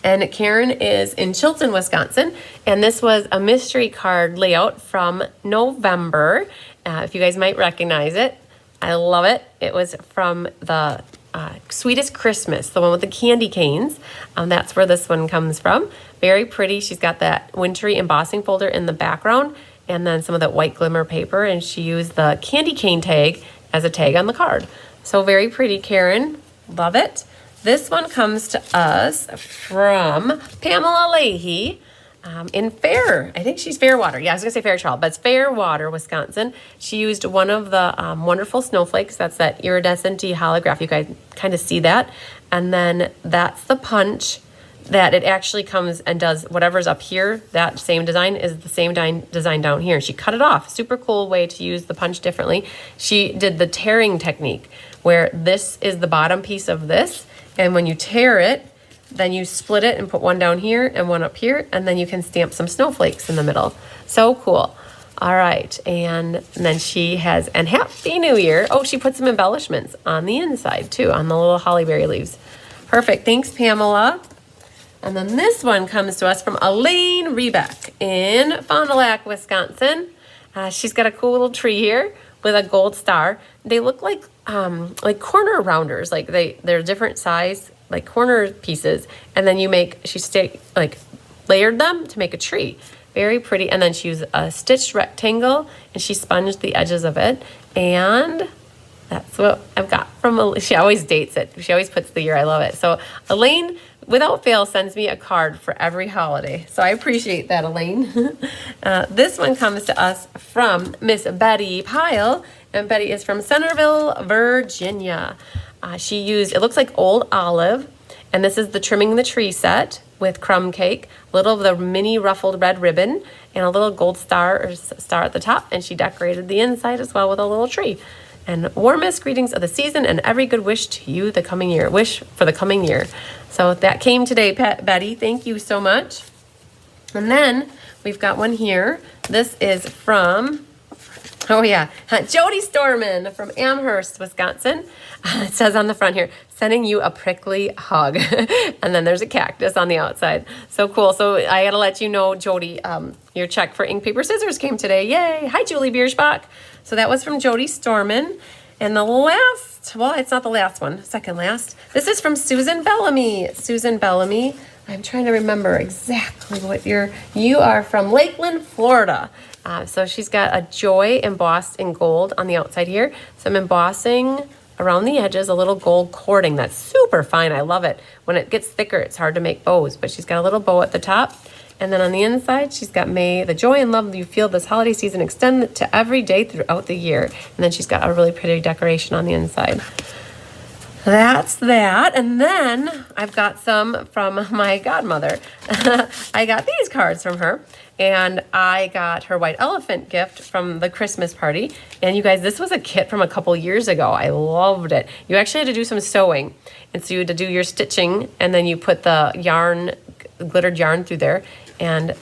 And Karen is in Chilton, Wisconsin. And this was a mystery card layout from November. If you guys might recognize it, I love it. It was from the Sweetest Christmas, the one with the candy canes. That's where this one comes from. Very pretty. She's got that wintry embossing folder in the background, and then some of that white glimmer paper, and she used the candy cane tag as a tag on the card. So very pretty, Karen. Love it. This one comes to us from Pamela Leahy. in I think she's Fairwater. Yeah, I was gonna say Fairchild, but it's Fairwater, Wisconsin. She used one of the wonderful snowflakes. That's that iridescent holograph. You guys kind of see that. And then that's the punch that it actually comes and does whatever's up here. That same design is the same design down here. She cut it off. Super cool way to use the punch differently. She did the tearing technique where this is the bottom piece of this. And when you tear it, then you split it and put one down here and one up here, and then you can stamp some snowflakes in the middle. So cool. All right, and then she has, and Happy New Year. Oh, she put some embellishments on the inside too, on the little holly berry leaves. Perfect, thanks Pamela. And then this one comes to us from Elaine Rebeck in Fond du Lac, Wisconsin. She's got a cool little tree here with a gold star. They look like corner rounders, like they're different size, like corner pieces, and then she layered them to make a tree. Very pretty. And then she used a stitched rectangle and she sponged the edges of it. And that's what I've got from, she always dates it. She always puts the year. I love it. So Elaine, without fail, sends me a card for every holiday. So I appreciate that, Elaine. This one comes to us from Miss Betty Pyle, and Betty is from Centerville, Virginia. She used, it looks like old olive, and this is the Trimming the Tree set with crumb cake, a little of the mini ruffled red ribbon, and a little gold star at the top, and she decorated the inside as well with a little tree. And warmest greetings of the season and every good wish to you the coming year. Wish for the coming year. So that came today, Betty. Thank you so much. And then we've got one here. This is from, oh yeah, Jody Storman from Amherst, Wisconsin. It says on the front here, sending you a prickly hug. And then there's a cactus on the outside. So cool. So I got to let you know, Jody, your check for ink, paper, scissors came today. Yay. Hi, Julie Bierschbach. So that was from Jody Storman. And the last, well, it's not the last one, second last. This is from Susan Bellamy. Susan Bellamy, I'm trying to remember exactly what you are from Lakeland, Florida. So she's got a joy embossed in gold on the outside here. Some embossing around the edges, a little gold cording. That's super fine. I love it. When it gets thicker, it's hard to make bows, but she's got a little bow at the top. And then on the inside, she's got may the joy and love you feel this holiday season extend to every day throughout the year. And then she's got a really pretty decoration on the inside. That's that. And then I've got some from my godmother. I got these cards from her. And I got her white elephant gift from the Christmas party. And you guys, this was a kit from a couple years ago. I loved it. You actually had to do some sewing. And so you had to do your stitching, and then you put the yarn, glittered yarn through there. And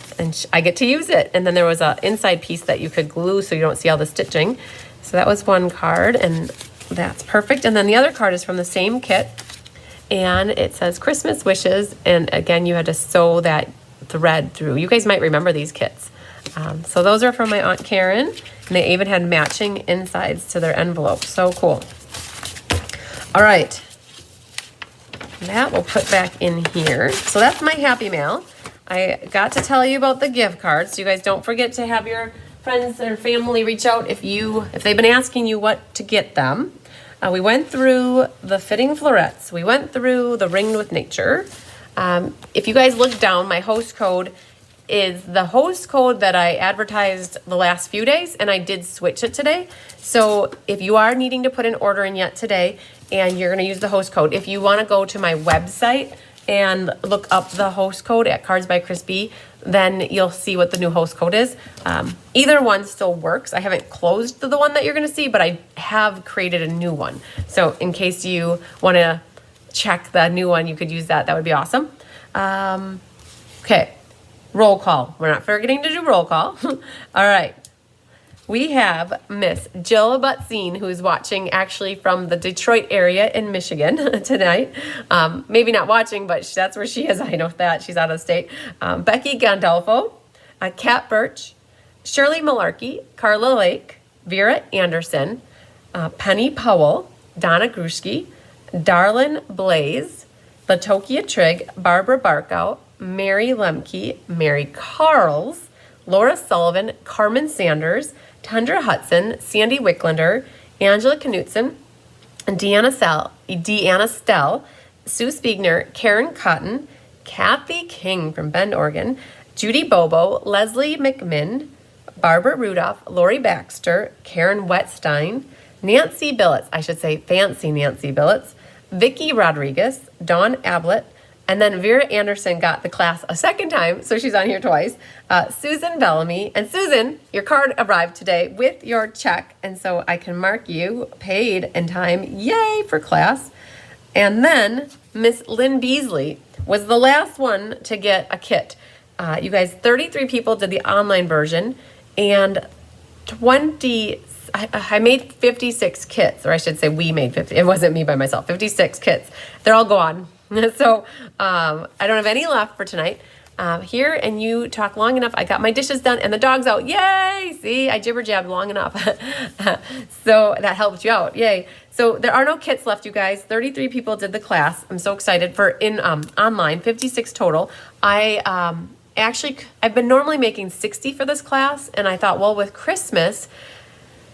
I get to use it. And then there was an inside piece that you could glue so you don't see all the stitching. So that was one card, and that's perfect. And then the other card is from the same kit. And it says Christmas wishes. And again, you had to sew that thread through. You guys might remember these kits. So those are from my Aunt Karen, and they even had matching insides to their envelopes. So cool. All right, that we'll put back in here. So that's my Happy Mail. I got to tell you about the gift cards. So you guys don't forget to have your friends or family reach out if they've been asking you what to get them. We went through the fitting florets. We went through the ringed with nature. If you guys look down, my host code is the host code that I advertised the last few days, and I did switch it today. So if you are needing to put an order in yet today, and you're going to use the host code, if you want to go to my website and look up the host code at Cards by Chris B, then you'll see what the new host code is. Either one still works. I haven't closed the one that you're going to see, but I have created a new one. So in case you want to check the new one, you could use that. That would be awesome. Okay, roll call. We're not forgetting to do roll call. All right. We have Miss Jill Butzine, who's watching actually from the Detroit area in Michigan tonight. Maybe not watching, but that's where she is. I know that. She's out of state. Becky Gandolfo, Kat Birch, Shirley Malarkey, Carla Lake, Vera Anderson, Penny Powell, Donna Grushke, Darlin Blaze, Latokia Trigg, Barbara Barkow, Mary Lemke, Mary Carls, Laura Sullivan, Carmen Sanders, Tundra Hudson, Sandy Wicklander, Angela Knutson, Deanna Stell, Sue Spiegner, Karen Cotton, Kathy King from Bend, Oregon, Judy Bobo, Leslie McMinn, Barbara Rudolph, Lori Baxter, Karen Wetstein, Nancy Billets, I should say fancy Nancy Billets, Vicki Rodriguez, Dawn Ablett, and then Vera Anderson got the class a second time, so she's on here twice. Susan Bellamy. And Susan, your card arrived today with your check, and so I can mark you paid in time. Yay for class. And then Miss Lynn Beasley was the last one to get a kit. You guys, 33 people did the online version, and I made 56 kits, or I should say we made 50. It wasn't me by myself, 56 kits. They're all gone. So I don't have any left for tonight. Here, and you talk long enough. I got my dishes done and the dog's out. Yay! See, I jibber jabbed long enough. So that helped you out. Yay. So there are no kits left, you guys. 33 people did the class. I'm so excited for online, 56 total. I've been normally making 60 for this class, and I thought, well, with Christmas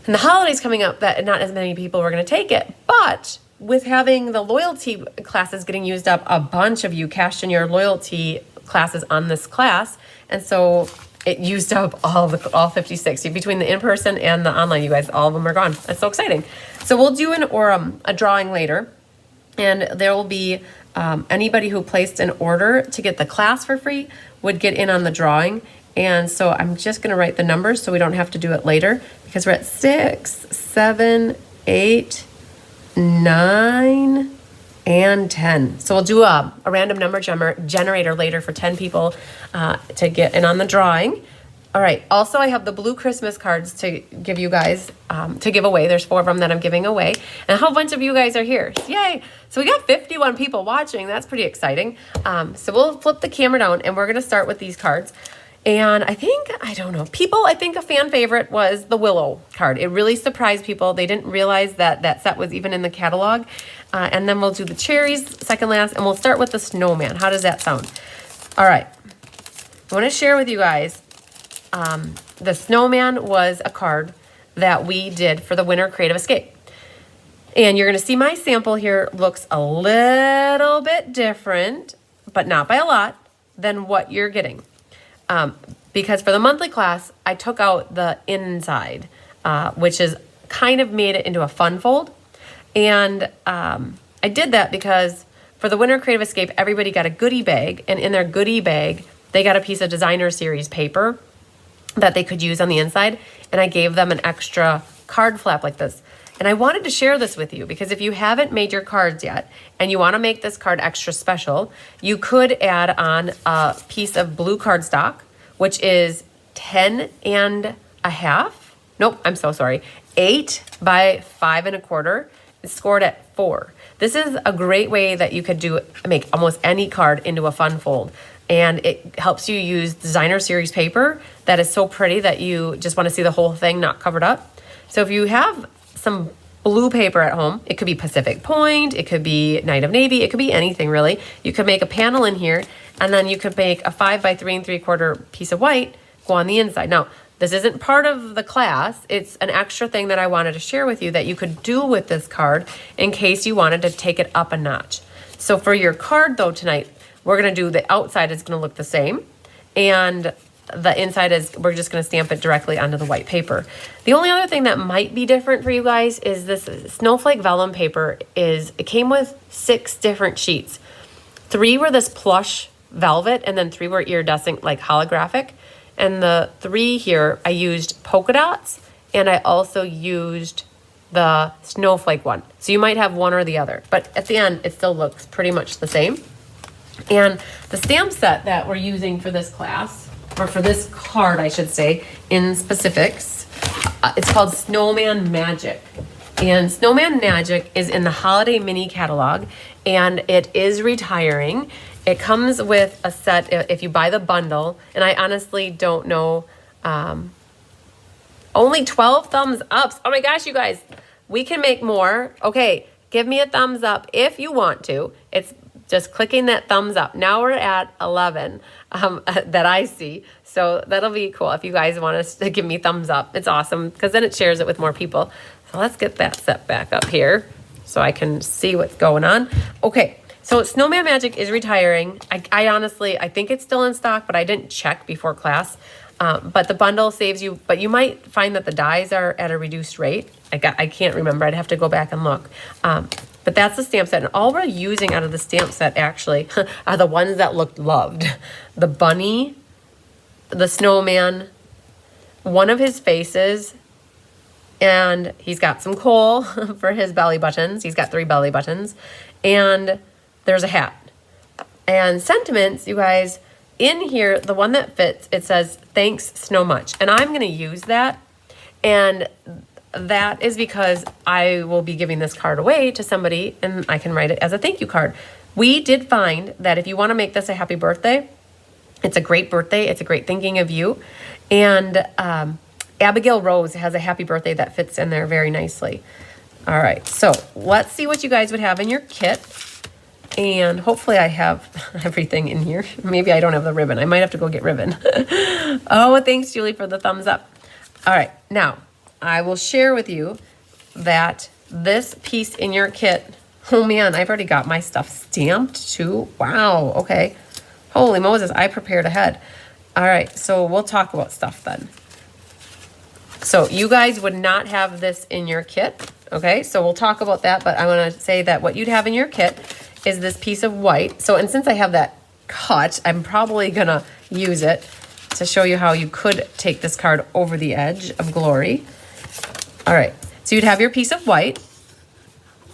and the holidays coming up, that not as many people were going to take it. But with having the loyalty classes getting used up, a bunch of you cashed in your loyalty classes on this class, and so it used up all 56. Between the in-person and the online, you guys, all of them are gone. That's so exciting. So we'll do a drawing later, and there will be anybody who placed an order to get the class for free would get in on the drawing. And so I'm just going to write the numbers so we don't have to do it later, because we're at 6, 7, 8, 9, and 10. So we'll do a random number generator later for 10 people to get in on the drawing. All right. Also, I have the blue Christmas cards to give you guys to give away. There's 4 of them that I'm giving away, and a whole bunch of you guys are here. Yay! So we got 51 people watching. That's pretty exciting. So we'll flip the camera down, and we're going to start with these cards. And I think a fan favorite was the Willow card. It really surprised people. They didn't realize that set was even in the catalog. And then we'll do the cherries second last, and we'll start with the snowman. How does that sound? All right. I want to share with you guys, the snowman was a card that we did for the Winter Creative Escape. And you're going to see my sample here looks a little bit different, but not by a lot, than what you're getting. Because for the monthly class, I took out the inside, which is kind of made it into a fun fold. And I did that because for the Winter Creative Escape, everybody got a goodie bag. And in their goodie bag, they got a piece of designer series paper that they could use on the inside. And I gave them an extra card flap like this. And I wanted to share this with you because if you haven't made your cards yet and you want to make this card extra special, you could add on a piece of blue cardstock, which is 10 and a half. Nope, I'm so sorry. 8 by 5 1/4. It's scored at 4. This is a great way that you could make almost any card into a fun fold. And it helps you use designer series paper that is so pretty that you just want to see the whole thing not covered up. So if you have some blue paper at home, it could be Pacific Point, it could be Night of Navy, it could be anything really. You could make a panel in here, and then you could make a 5 by 3 3/4 piece of white go on the inside. Now, this isn't part of the class. It's an extra thing that I wanted to share with you that you could do with this card in case you wanted to take it up a notch. So for your card though tonight, we're going to do the outside is going to look the same, and the inside is, we're just going to stamp it directly onto the white paper. The only other thing that might be different for you guys is this snowflake vellum paper it came with 6 different sheets. 3 were this plush velvet, and then 3 were iridescent, like holographic. And the 3 here, I used polka dots, and I also used the snowflake one. So you might have one or the other, but at the end, it still looks pretty much the same. And the stamp set that we're using for this class, or for this card, I should say, in specifics, it's called Snowman Magic. And Snowman Magic is in the Holiday Mini Catalog, and it is retiring. It comes with a set, if you buy the bundle, and I honestly don't know, only 12 thumbs ups. Oh my gosh, you guys, we can make more. Okay, give me a thumbs up if you want to. It's just clicking that thumbs up. Now we're at 11 that I see. So that'll be cool if you guys want us to give me thumbs up. It's awesome because then it shares it with more people. So let's get that set back up here so I can see what's going on. Okay, So Snowman Magic is retiring. I honestly, I think it's still in stock, but I didn't check before class. But the bundle saves you, but you might find that the dies are at a reduced rate. I can't remember. I'd have to go back and look. But that's the stamp set. And all we're using out of the stamp set actually are the ones that looked loved. The bunny, the snowman, one of his faces, and he's got some coal for his belly buttons. He's got 3 belly buttons. And there's a hat. And sentiments, you guys, in here, the one that fits, it says, thanks so much. And I'm going to use that. And that is because I will be giving this card away to somebody and I can write it as a thank you card. We did find that if you want to make this a happy birthday, it's a great birthday. It's a great thinking of you. And Abigail Rose has a happy birthday that fits in there very nicely. All right, so let's see what you guys would have in your kit. And hopefully I have everything in here. Maybe I don't have the ribbon. I might have to go get ribbon. Oh, thanks, Julie, for the thumbs up. All right, now I will share with you that this piece in your kit, oh man, I've already got my stuff stamped too. Wow, okay. Holy Moses, I prepared ahead. All right, so we'll talk about stuff then. So you guys would not have this in your kit, okay? So we'll talk about that, but I want to say that what you'd have in your kit is this piece of white. So, and since I have that cut, I'm probably going to use it to show you how you could take this card over the edge of glory. All right, so you'd have your piece of white.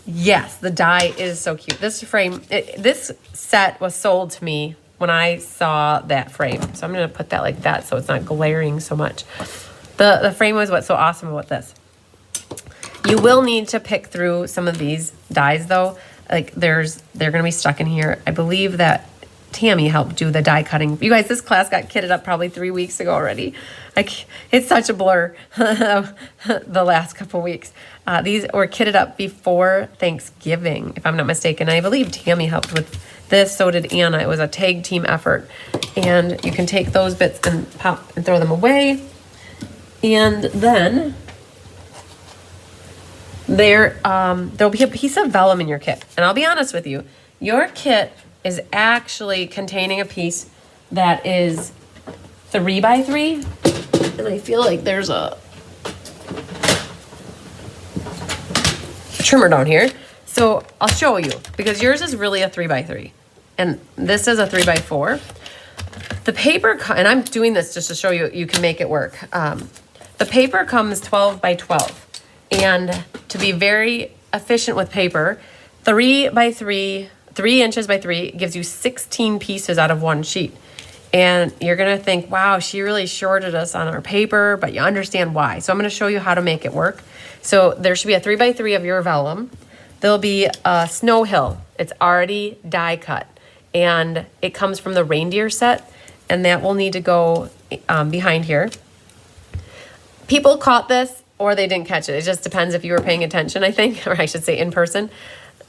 Yes, the die is so cute. This frame, this set was sold to me when I saw that frame. So I'm going to put that like that so it's not glaring so much. The frame was what's so awesome about this. You will need to pick through some of these dies though. Like they're going to be stuck in here. I believe that Tammy helped do the die cutting. You guys, this class got kitted up probably 3 weeks ago already. Like it's such a blur the last couple weeks. These were kitted up before Thanksgiving, if I'm not mistaken. I believe Tammy helped with this. So did Anna. It was a tag team effort. And you can take those bits and pop and throw them away. And then there'll be a piece of vellum in your kit. And I'll be honest with you, your kit is actually containing a piece that is 3 by 3. And I feel like there's a trimmer down here. So I'll show you because yours is really a 3 by 3. And this is a 3 by 4. The paper, and I'm doing this just to show you, you can make it work. The paper comes 12 by 12. And to be very efficient with paper, 3 by 3, 3 inches by 3 gives you 16 pieces out of one sheet. And you're going to think, wow, she really shorted us on our paper, but you understand why. So I'm going to show you how to make it work. So there should be a 3 by 3 of your vellum. There'll be a snow hill. It's already die cut. And it comes from the reindeer set. And that will need to go behind here. People caught this or they didn't catch it. It just depends if you were paying attention, I think, or I should say in person.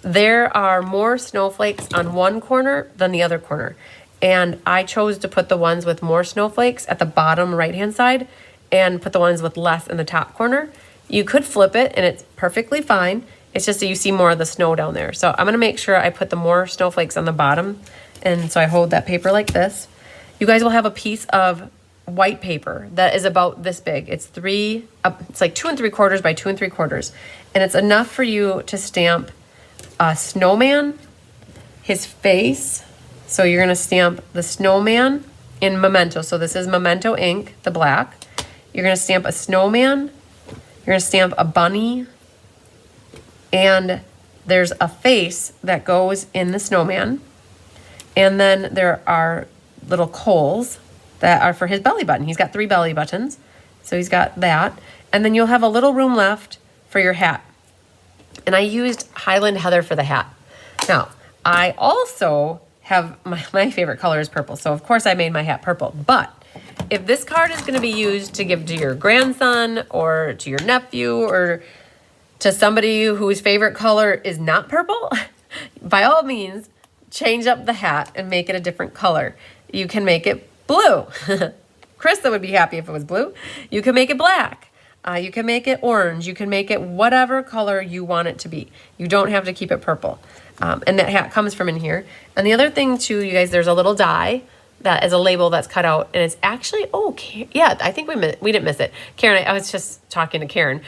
There are more snowflakes on one corner than the other corner. And I chose to put the ones with more snowflakes at the bottom right-hand side and put the ones with less in the top corner. You could flip it and it's perfectly fine. It's just that you see more of the snow down there. So I'm gonna make sure I put the more snowflakes on the bottom. And so I hold that paper like this. You guys will have a piece of white paper that is about this big. It's it's like 2 3/4 by 2 3/4. And it's enough for you to stamp a snowman, his face. So you're gonna stamp the snowman in Memento. So this is Memento ink, the black. You're gonna stamp a snowman. You're gonna stamp a bunny. And there's a face that goes in the snowman. And then there are little coals that are for his belly button. He's got 3 belly buttons. So he's got that. And then you'll have a little room left for your hat. And I used Highland Heather for the hat. Now, I also have, my favorite color is purple. So of course I made my hat purple. But if this card is gonna be used to give to your grandson or to your nephew or to somebody whose favorite color is not purple, by all means, change up the hat and make it a different color. You can make it blue. Krista would be happy if it was blue. You can make it black. You can make it orange. You can make it whatever color you want it to be. You don't have to keep it purple. And that hat comes from in here. And the other thing too, you guys, there's a little die that is a label that's cut out, and it's actually, yeah, I think we didn't miss it. Karen, I was just talking to Karen.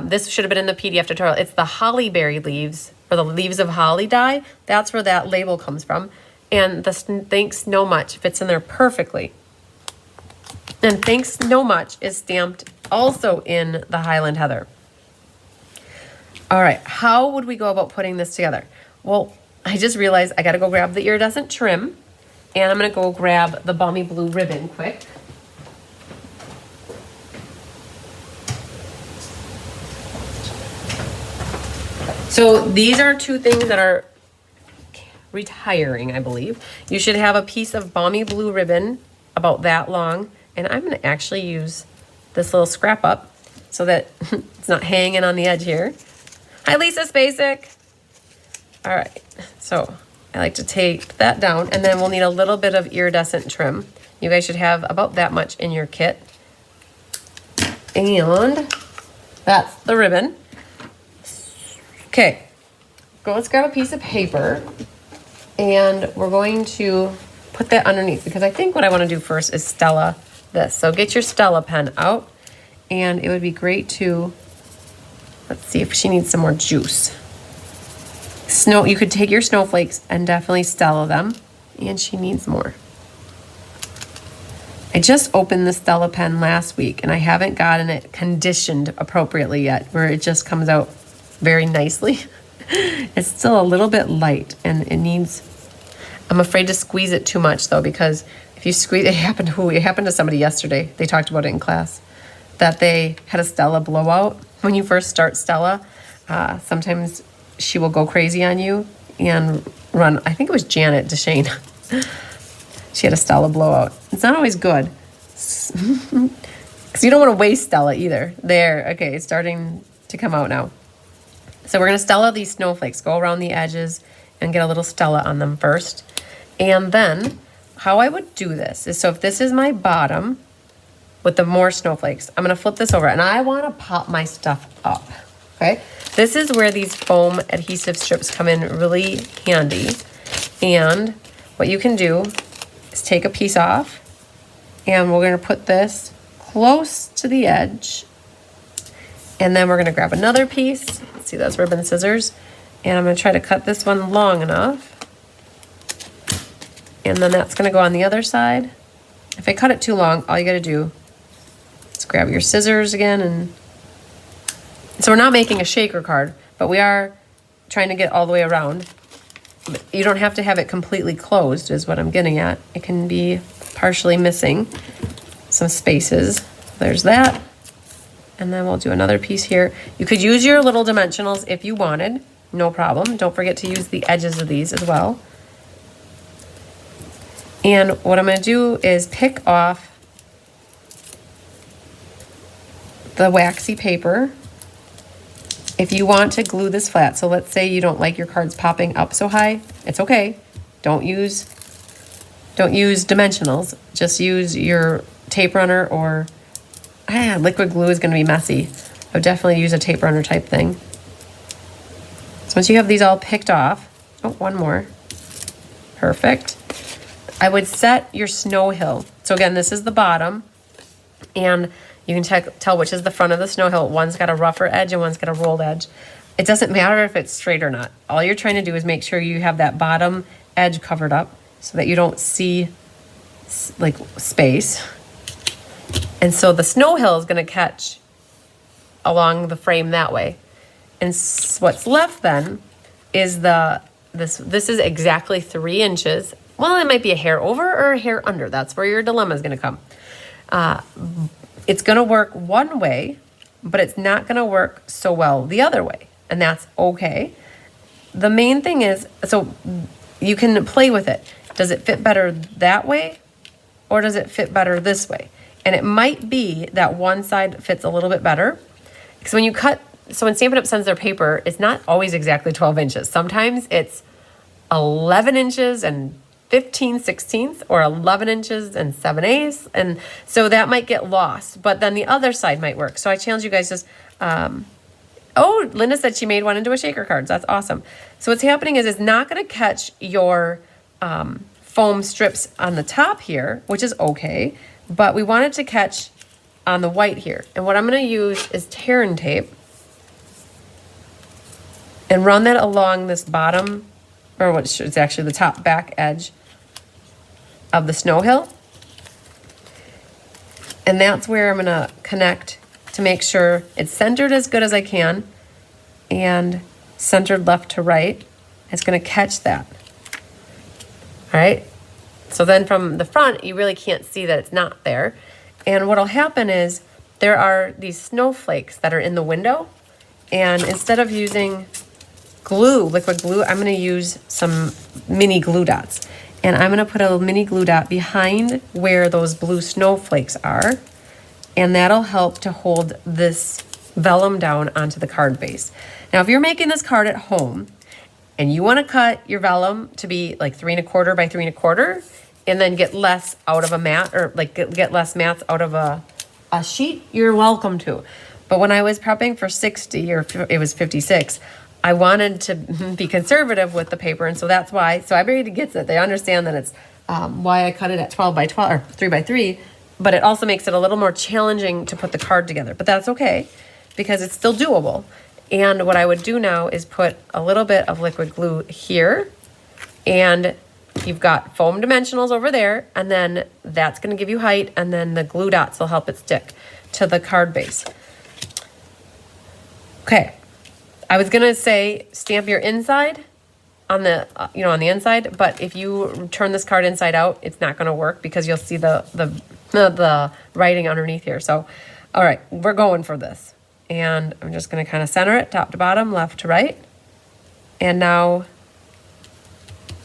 This should have been in the PDF tutorial. It's the hollyberry leaves, or the leaves of holly die. That's where that label comes from. And the Thanks No Much fits in there perfectly. And Thanks No Much is stamped also in the Highland Heather. All right, how would we go about putting this together? Well, I just realized I got to go grab the iridescent trim, and I'm going to go grab the balmy blue ribbon quick. So these are two things that are retiring, I believe. You should have a piece of balmy blue ribbon about that long, and I'm going to actually use this little scrap up so that it's not hanging on the edge here. Hi, Lisa's Basic. All right, so I like to take that down, and then we'll need a little bit of iridescent trim. You guys should have about that much in your kit. And that's the ribbon. Okay, let's grab a piece of paper, and we're going to put that underneath, because I think what I want to do first is Stella this. So get your Stella pen out, and it would be great to, let's see if she needs some more juice. You could take your snowflakes and definitely Stella them, and she needs more. I just opened the Stella pen last week, and I haven't gotten it conditioned appropriately yet, where it just comes out very nicely. It's still a little bit light, and it needs, I'm afraid to squeeze it too much though, because if you squeeze, it happened to somebody yesterday. They talked about it in class, that they had a Stella blowout. When you first start Stella, sometimes she will go crazy on you and run. I think it was Janet Deshane. She had a Stella blowout. It's not always good, because you don't want to waste Stella either. There, okay, it's starting to come out now. So we're going to Stella these snowflakes. Go around the edges and get a little Stella on them first. And then how I would do this is, so if this is my bottom with the more snowflakes, I'm going to flip this over, and I want to pop my stuff up. Okay, this is where these foam adhesive strips come in really handy. And what you can do is take a piece off, and we're going to put this close to the edge, and then we're going to grab another piece. Let's see, that's ribbon scissors, and I'm going to try to cut this one long enough, and then that's going to go on the other side. If I cut it too long, all you got to do is grab your scissors again, and so we're not making a shaker card, but we are trying to get all the way around. You don't have to have it completely closed, is what I'm getting at. It can be partially missing some spaces. There's that. And then we'll do another piece here. You could use your little dimensionals if you wanted, no problem. Don't forget to use the edges of these as well. And what I'm going to do is pick off the waxy paper. If you want to glue this flat, so let's say you don't like your cards popping up so high, it's okay. Don't use dimensionals. Just use your tape runner, or liquid glue is going to be messy. I would definitely use a tape runner type thing. So once you have these all picked off, one more. Perfect. I would set your snow hill. So again, this is the bottom, and you can tell which is the front of the snow hill. One's got a rougher edge and one's got a rolled edge. It doesn't matter if it's straight or not. All you're trying to do is make sure you have that bottom edge covered up so that you don't see like space. And so the snow hill is going to catch along the frame that way. And what's left then is this is exactly 3 inches. Well, it might be a hair over or a hair under. That's where your dilemma is going to come. It's going to work one way, but it's not going to work so well the other way, and that's okay. The main thing is, so you can play with it. Does it fit better that way, or does it fit better this way? And it might be that one side fits a little bit better, because when you cut, so when Stampin' Up! Sends their paper, it's not always exactly 12 inches. Sometimes it's 11 inches and 15/16 or 11 inches and 7/8. And so that might get lost, but then the other side might work. So I challenge you guys just, oh, Linda said she made one into a shaker cards. That's awesome. So what's happening is it's not going to catch your foam strips on the top here, which is okay, but we want it to catch on the white here. And what I'm going to use is tear tape and run that along this bottom, or what it's actually the top back edge of the snow hill. And that's where I'm gonna connect to make sure it's centered as good as I can and centered left to right. It's gonna catch that. All right, so then from the front, you really can't see that it's not there. And what'll happen is there are these snowflakes that are in the window, and instead of using glue, liquid glue, I'm gonna use some mini glue dots. And I'm gonna put a mini glue dot behind where those blue snowflakes are, and that'll help to hold this vellum down onto the card base. Now, if you're making this card at home and you wanna cut your vellum to be like 3 1/4 by 3 1/4, and then get less out of a mat, or like get less mats out of a sheet, you're welcome to. But when I was prepping for 60, or it was 56, I wanted to be conservative with the paper, and so that's why. So everybody gets it. They understand that it's why I cut it at 12 by 12 or 3 by 3, but it also makes it a little more challenging to put the card together. But that's okay because it's still doable. And what I would do now is put a little bit of liquid glue here, and you've got foam dimensionals over there, and then that's going to give you height, and then the glue dots will help it stick to the card base. Okay. I was gonna say stamp your inside on the on the inside, but if you turn this card inside out, it's not gonna work because you'll see the writing underneath here. So, all right, we're going for this, and I'm just gonna kind of center it top to bottom, left to right, and now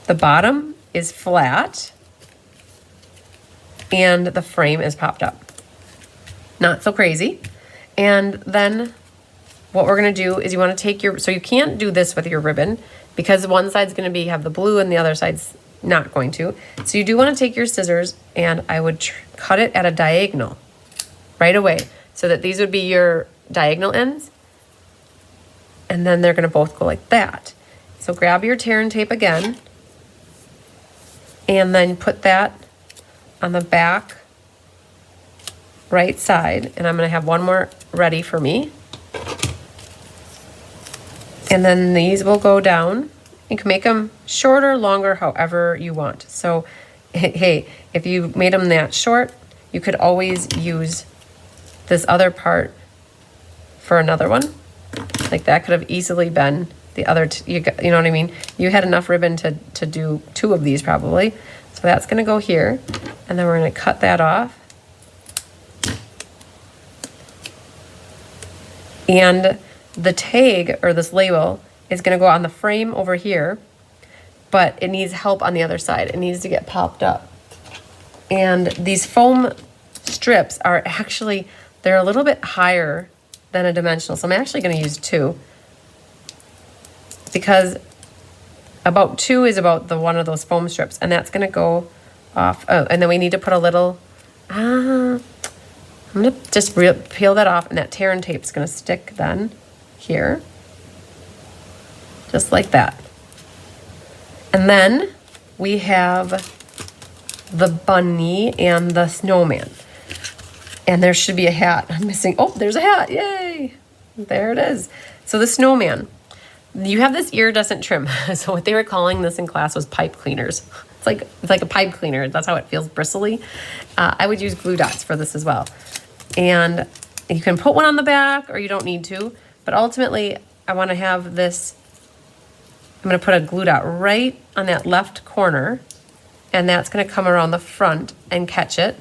the bottom is flat, and the frame is popped up. Not so crazy, and then what we're gonna do is you wanna take so you can't do this with your ribbon because one side's gonna have the blue and the other side's not going to. So you do wanna take your scissors, and I would cut it at a diagonal right away so that these would be your diagonal ends, and then they're gonna both go like that. So grab your tear and tape again, and then put that on the back right side, and I'm gonna have one more ready for me. And then these will go down. You can make them shorter, longer, however you want. So, hey, if you made them that short, you could always use this other part for another one. Like that could have easily been the other, you know what I mean? You had enough ribbon to do 2 of these probably. So that's gonna go here. And then we're gonna cut that off. And the tag, or this label, is gonna go on the frame over here, but it needs help on the other side. It needs to get popped up. And these foam strips are actually, they're a little bit higher than a dimensional. So I'm actually gonna use 2, because about 2 is about the one of those foam strips, and that's gonna go off. Oh, and then we need to put a little, I'm gonna just peel that off, and that tear and tape's gonna stick then here, just like that. And then we have the bunny and the snowman. And there should be a hat. I'm missing, oh, there's a hat, yay! There it is. So the snowman, you have this iridescent trim. So what they were calling this in class was pipe cleaners. It's like a pipe cleaner. That's how it feels, bristly. I would use glue dots for this as well. And you can put one on the back, or you don't need to. But ultimately, I want to have this, I'm going to put a glue dot right on that left corner, and that's going to come around the front and catch it.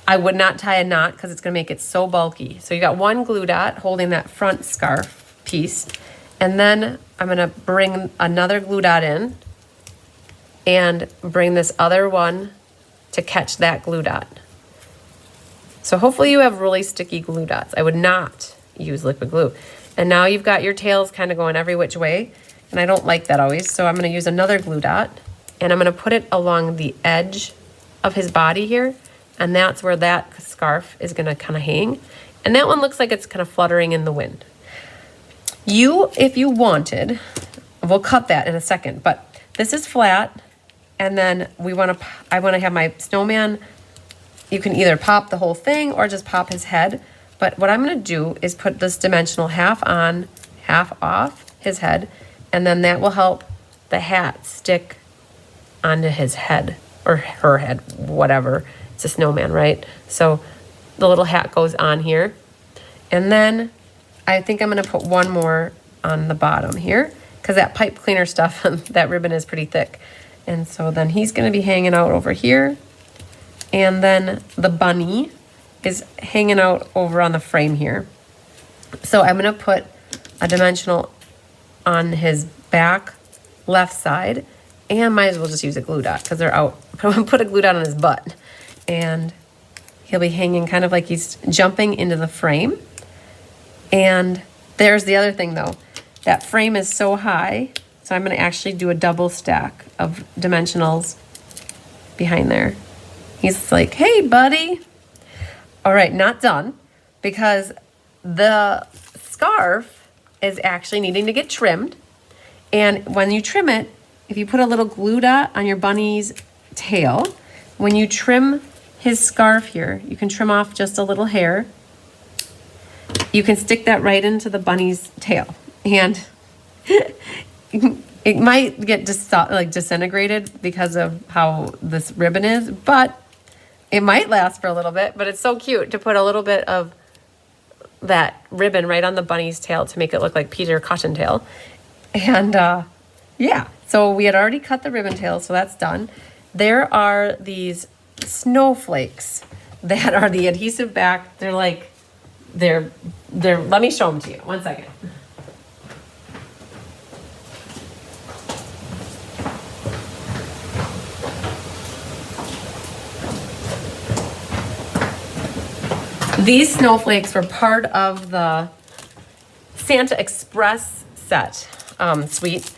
I would not tie a knot because it's going to make it so bulky. So you got one glue dot holding that front scarf piece, and then I'm going to bring another glue dot in and bring this other one to catch that glue dot. So hopefully you have really sticky glue dots. I would not use liquid glue. And now you've got your tails kind of going every which way, and I don't like that always, so I'm going to use another glue dot and I'm gonna put it along the edge of his body here, and that's where that scarf is gonna kind of hang. And that one looks like it's kind of fluttering in the wind. If you wanted, we'll cut that in a second, but this is flat, and then I wanna have my snowman, you can either pop the whole thing or just pop his head. But what I'm gonna do is put this dimensional half on, half off his head, and then that will help the hat stick onto his head, or her head, whatever. It's a snowman, right? So the little hat goes on here. And then I think I'm gonna put one more on the bottom here, because that pipe cleaner stuff, that ribbon is pretty thick. And so then he's gonna be hanging out over here. And then the bunny is hanging out over on the frame here. So I'm gonna put a dimensional on his back left side, and might as well just use a glue dot because they're out. Put a glue dot on his butt, and he'll be hanging kind of like he's jumping into the frame. And there's the other thing though, that frame is so high, so I'm gonna actually do a double stack of dimensionals behind there. He's like, hey buddy. All right, not done, because the scarf is actually needing to get trimmed. And when you trim it, if you put a little glue dot on your bunny's tail, when you trim his scarf here, you can trim off just a little hair. You can stick that right into the bunny's tail. And it might get disintegrated because of how this ribbon is, but it might last for a little bit. But it's so cute to put a little bit of that ribbon right on the bunny's tail to make it look like Peter Cottontail. And yeah, so we had already cut the ribbon tail, so that's done. There are these snowflakes that are the adhesive back. They're like, they're, let me show them to you. One second. These snowflakes were part of the Santa Express set suite,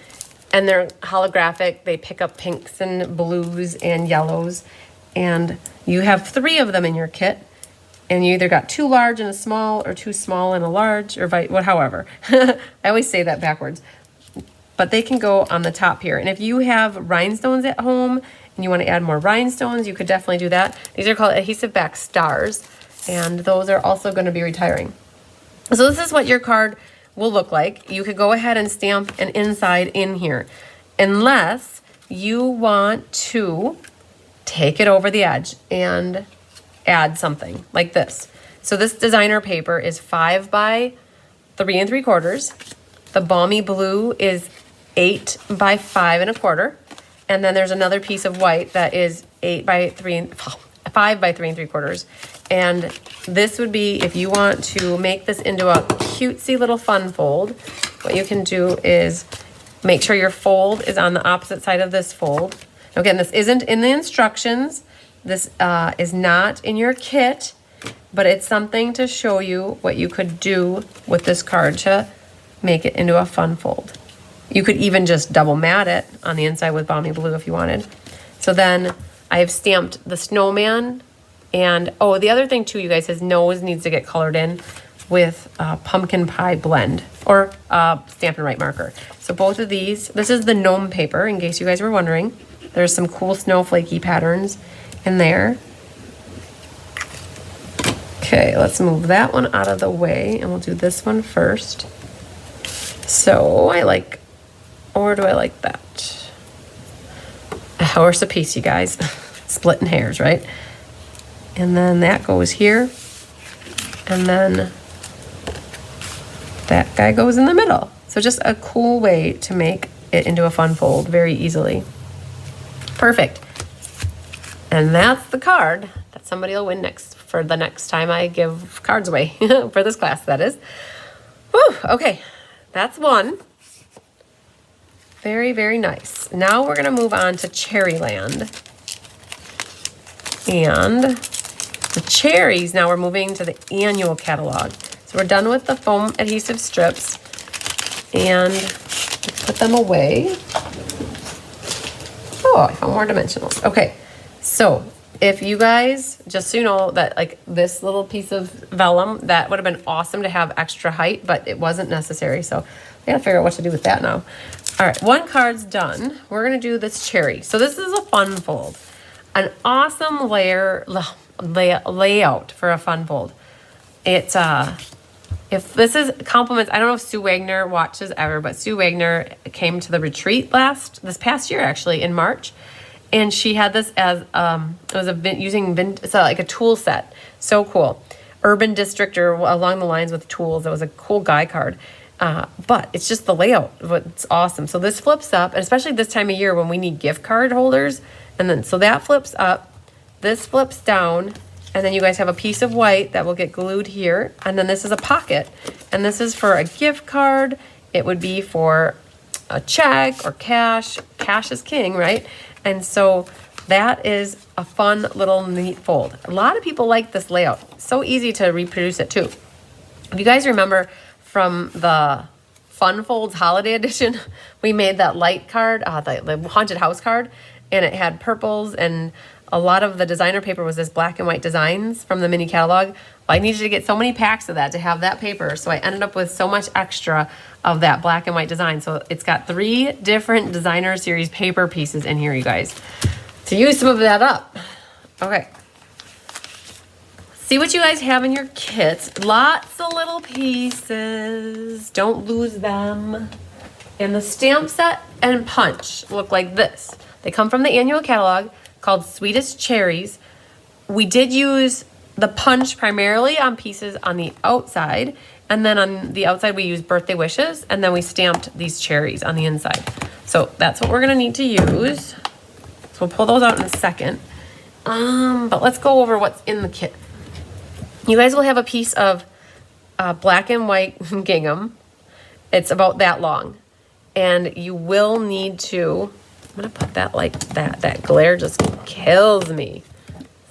and they're holographic. They pick up pinks and blues and yellows, and you have 3 of them in your kit, and you either got 2 large and a small, or 2 small and a large, or however. I always say that backwards. But they can go on the top here. And if you have rhinestones at home and you want to add more rhinestones, you could definitely do that. These are called adhesive back stars, and those are also going to be retiring. So this is what your card will look like. You could go ahead and stamp an inside in here, unless you want to take it over the edge and add something like this. So this designer paper is 5 by 3 3/4. The balmy blue is 8 by 5 1/4. And then there's another piece of white that is 5 by 3 3/4. And this would be, if you want to make this into a cutesy little fun fold, what you can do is make sure your fold is on the opposite side of this fold. Again, this isn't in the instructions. This is not in your kit, but it's something to show you what you could do with this card to make it into a fun fold. You could even just double mat it on the inside with balmy blue if you wanted. So then I have stamped the snowman. And oh, the other thing too, you guys, his nose needs to get colored in with pumpkin pie blend or Stampin' Write marker. So both of these, this is the gnome paper, in case you guys were wondering. There's some cool snowflakey patterns in there. Okay, let's move that one out of the way, and we'll do this one first. So or do I like that? A horse apiece, you guys. Splitting hairs, right? And then that goes here. And then that guy goes in the middle. So just a cool way to make it into a fun fold very easily. Perfect. And that's the card that somebody will win for the next time I give cards away. For this class, that is. Whew, okay, that's one. Very, very nice. Now we're gonna move on to Cherryland. And the cherries, now we're moving to the annual catalog. So we're done with the foam adhesive strips, and let's put them away. Oh, I found more dimensionals. Okay, so if you guys, just so you know that like this little piece of vellum, that would have been awesome to have extra height, but it wasn't necessary. So I gotta figure out what to do with that now. All right, one card's done. We're gonna do this cherry. So this is a fun fold. An awesome layout for a fun fold. It's if this is compliments, I don't know if Sue Wagner watches ever, but Sue Wagner came to the retreat this past year actually in March, and she had this as it was it's like a tool set. So cool, urban district or along the lines with tools. It was a cool guy card, but it's just the layout. It's awesome. So this flips up, and especially this time of year when we need gift card holders, and then so that flips up, this flips down. And then you guys have a piece of white that will get glued here. And then this is a pocket. And this is for a gift card. It would be for a check or cash. Cash is king, right? And so that is a fun little neat fold. A lot of people like this layout. So easy to reproduce it too. If you guys remember from the Fun Folds Holiday Edition, we made that light card, the haunted house card. And it had purples, and a lot of the designer paper was this black and white designs from the mini catalog. Well, I needed to get so many packs of that to have that paper, so I ended up with so much extra of that black and white design. So it's got 3 different designer series paper pieces in here, you guys, to use some of that up. Okay. See what you guys have in your kits. Lots of little pieces. Don't lose them. And the stamp set and punch look like this. They come from the annual catalog called Sweetest Cherries. We did use the punch primarily on pieces on the outside, and then on the outside we used birthday wishes, and then we stamped these cherries on the inside. So that's what we're gonna need to use. So we'll pull those out in a second. But let's go over what's in the kit. You guys will have a piece of black and white gingham. It's about that long. And you will need to, I'm gonna put that like that. That glare just kills me.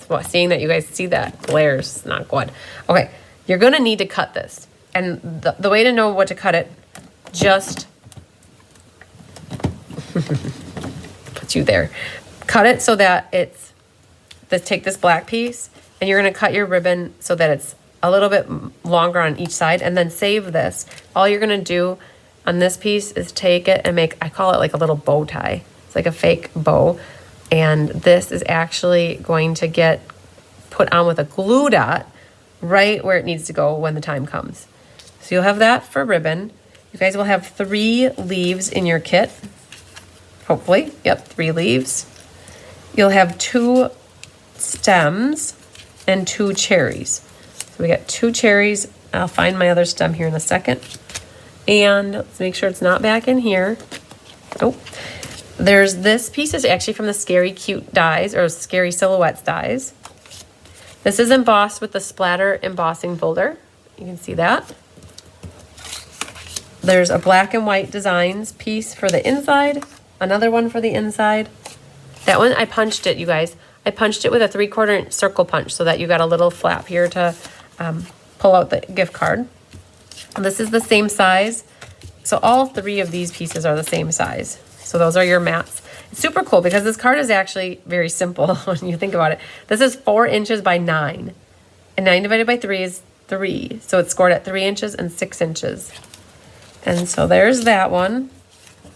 Well, seeing that you guys see that glare's not good. Okay, you're gonna need to cut this. And the way to know what to cut it, just put you there. Cut it so that it's, take this black piece, and you're gonna cut your ribbon so that it's a little bit longer on each side, and then save this. All you're gonna do on this piece is take it and make, I call it like a little bow tie. It's like a fake bow. And this is actually going to get put on with a glue dot right where it needs to go when the time comes. So you'll have that for ribbon. You guys will have 3 leaves in your kit. Hopefully, yep, 3 leaves. You'll have 2 stems and 2 cherries. So we got 2 cherries. I'll find my other stem here in a second. And let's make sure it's not back in here. Oh, there's this piece is actually from the Scary Cute dies, or Scary Silhouettes dies. This is embossed with the splatter embossing folder. You can see that. There's a black and white designs piece for the inside, another one for the inside. That one, I punched it, you guys. I punched it with a 3/4 inch circle punch so that you got a little flap here to pull out the gift card. This is the same size. So all 3 of these pieces are the same size. So those are your mats. It's super cool because this card is actually very simple when you think about it. This is 4 inches by 9. And 9 divided by 3 is 3. So it's scored at 3 inches and 6 inches. And so there's that one.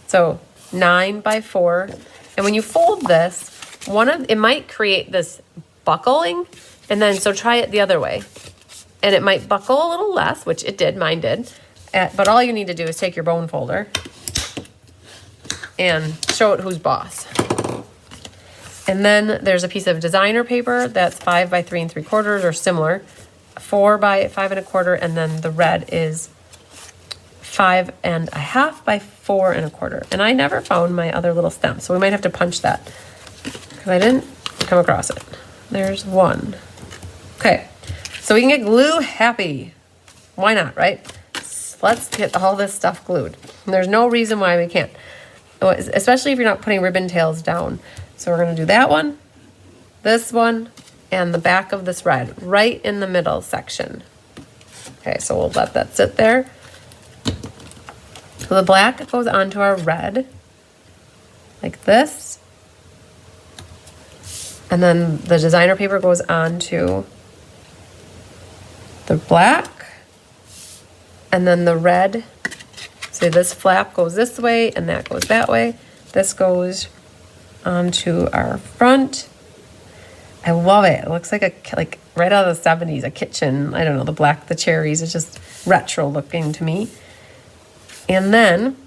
So 9 by 4. And when you fold this, it might create this buckling. And then so try it the other way. And it might buckle a little less, which it did, mine did. But all you need to do is take your bone folder and show it who's boss. And then there's a piece of designer paper that's 5 by 3 3/4 or similar, 4 by 5 1/4, and then the red is 5 1/2 by 4 1/4. And I never found my other little stem, so we might have to punch that because I didn't come across it. There's one. Okay, so we can get glue happy. Why not, right? Let's get all this stuff glued. And there's no reason why we can't, especially if you're not putting ribbon tails down. So we're gonna do that one, this one, and the back of this red, right in the middle section. Okay, so we'll let that sit there. So the black goes onto our red, like this. And then the designer paper goes on to the black. And then the red. So this flap goes this way and that goes that way. This goes onto our front. I love it. It looks like right out of the 70s, a kitchen. I don't know, the black, the cherries. It's just retro looking to me. And then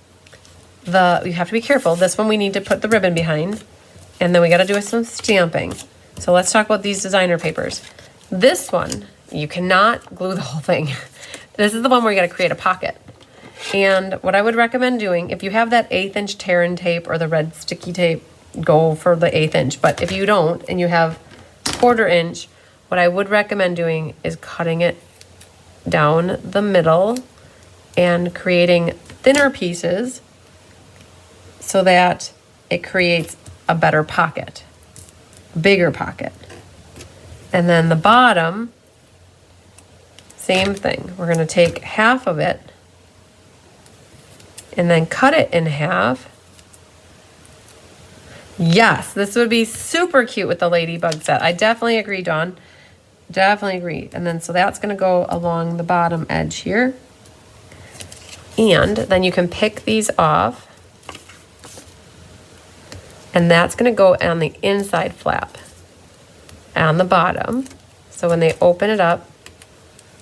you have to be careful. This one we need to put the ribbon behind. And then we got to do some stamping. So let's talk about these designer papers. This one, you cannot glue the whole thing. This is the one where you got to create a pocket. And what I would recommend doing, if you have that 1/8 inch tear-in tape or the red sticky tape, go for the 1/8 inch. But if you don't and you have 1/4 inch, what I would recommend doing is cutting it down the middle and creating thinner pieces so that it creates a better pocket, a bigger pocket. And then the bottom, same thing. We're going to take half of it and then cut it in half. Yes, this would be super cute with the ladybug set. I definitely agree, Dawn. Definitely agree. And then so that's going to go along the bottom edge here. And then you can pick these off. And that's going to go on the inside flap on the bottom. So when they open it up,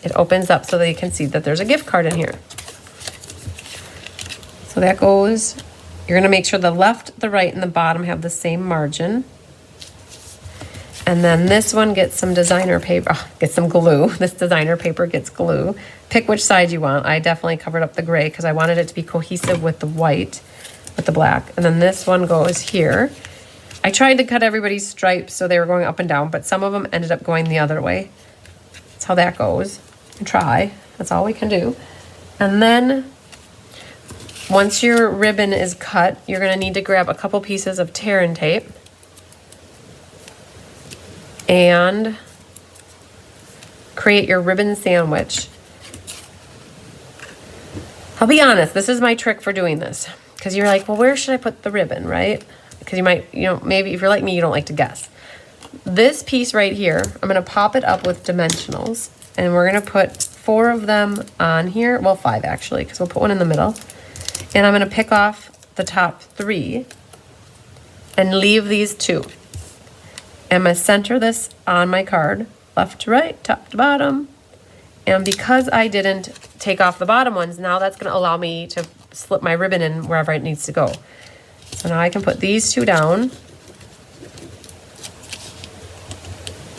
it opens up so that you can see that there's a gift card in here. So that goes, you're going to make sure the left, the right, and the bottom have the same margin. And then this one gets some designer paper, gets some glue. This designer paper gets glue. Pick which side you want. I definitely covered up the gray because I wanted it to be cohesive with the white, with the black. And then this one goes here. I tried to cut everybody's stripes so they were going up and down, but some of them ended up going the other way. That's how that goes. Try. That's all we can do. And then once your ribbon is cut, you're going to need to grab a couple pieces of tear-in tape and create your ribbon sandwich. I'll be honest, this is my trick for doing this. Because you're like, well, where should I put the ribbon, right? Because you might, maybe if you're like me, you don't like to guess. This piece right here, I'm going to pop it up with dimensionals. And we're going to put 4 of them on here. Well, 5 actually, because we'll put one in the middle. And I'm going to pick off the top 3 and leave these 2. I'm going to center this on my card, left to right, top to bottom. And because I didn't take off the bottom ones, now that's going to allow me to slip my ribbon in wherever it needs to go. So now I can put these 2 down.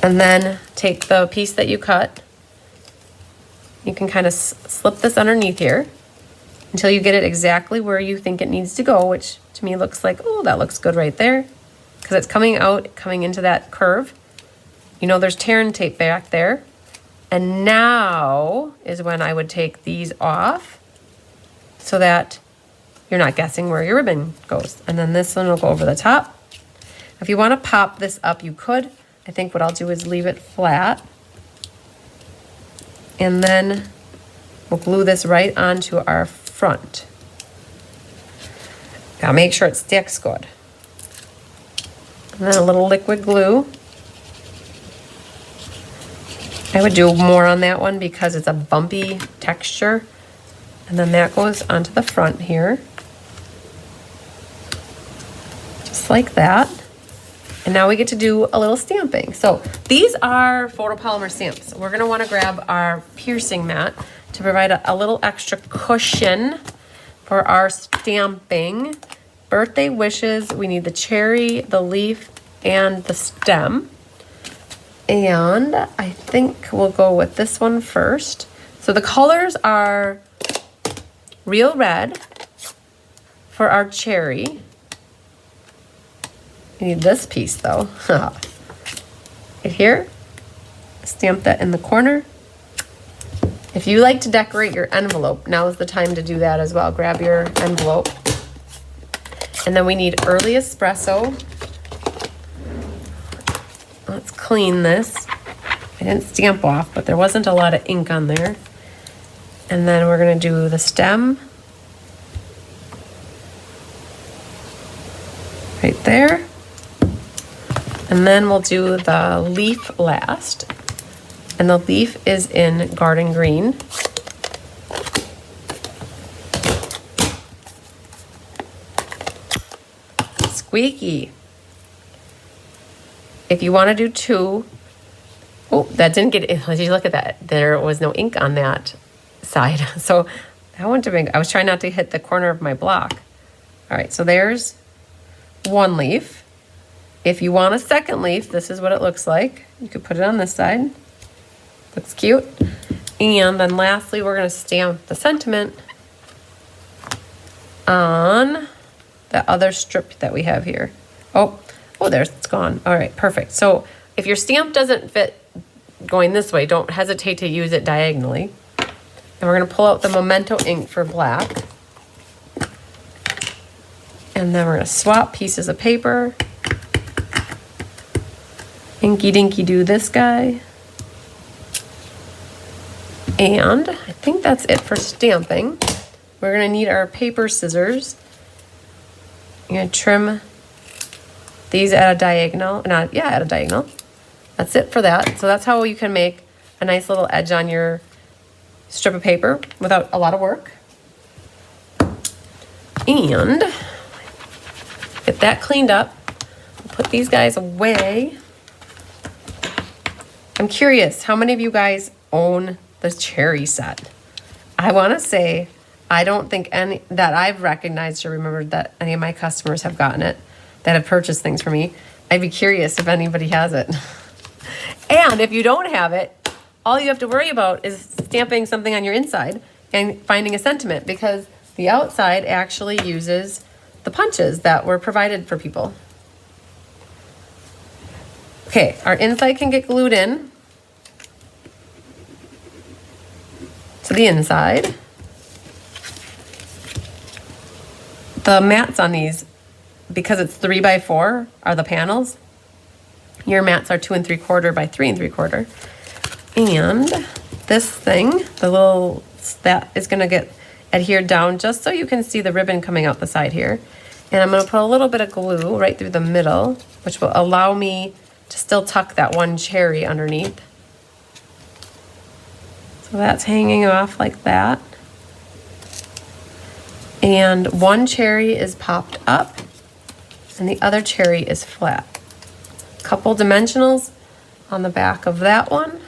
And then take the piece that you cut. You can kind of slip this underneath here until you get it exactly where you think it needs to go, which to me looks like, oh, that looks good right there. Because it's coming out, coming into that curve. There's tear-in tape back there. And now is when I would take these off so that you're not guessing where your ribbon goes. And then this one will go over the top. If you want to pop this up, you could. I think what I'll do is leave it flat. And then we'll glue this right onto our front. Gotta make sure it sticks good. And then a little liquid glue. I would do more on that one because it's a bumpy texture. And then that goes onto the front here. Just like that. And now we get to do a little stamping. So these are photopolymer stamps. We're gonna wanna grab our piercing mat to provide a little extra cushion for our stamping. Birthday wishes, we need the cherry, the leaf, and the stem. And I think we'll go with this one first. So the colors are real red for our cherry. We need this piece though. Right here. Stamp that in the corner. If you like to decorate your envelope, now is the time to do that as well. Grab your envelope. And then we need early espresso. Let's clean this. I didn't stamp off, but there wasn't a lot of ink on there. And then we're gonna do the stem. Right there. And then we'll do the leaf last. And the leaf is in garden green. Squeaky. If you want to do 2, oh, that didn't get, did you look at that? There was no ink on that side. So that one didn't, I was trying not to hit the corner of my block. All right, so there's 1 leaf. If you want a second leaf, this is what it looks like. You could put it on this side. Looks cute. And then lastly, we're gonna stamp the sentiment on the other strip that we have here. Oh, there's, it's gone. All right, perfect. So if your stamp doesn't fit going this way, don't hesitate to use it diagonally. And we're gonna pull out the Memento ink for black. And then we're gonna swap pieces of paper. Inky dinky do this guy. And I think that's it for stamping. We're gonna need our paper scissors. I'm gonna trim these at a diagonal, at a diagonal. That's it for that. So that's how you can make a nice little edge on your strip of paper without a lot of work. And get that cleaned up. Put these guys away. I'm curious, how many of you guys own the cherry set? I want to say, I don't think any that I've recognized or remembered that any of my customers have gotten it, that have purchased things for me. I'd be curious if anybody has it. And if you don't have it, all you have to worry about is stamping something on your inside and finding a sentiment, because the outside actually uses the punches that were provided for people. Okay, our inside can get glued in to the inside. The mats on these, because it's 3x4 are the panels. Your mats are 2 3/4 by 3 3/4. And this thing, the little, that is gonna get adhered down just so you can see the ribbon coming out the side here. And I'm gonna put a little bit of glue right through the middle, which will allow me to still tuck that one cherry underneath. So that's hanging off like that. And one cherry is popped up and the other cherry is flat. Couple dimensionals on the back of that one.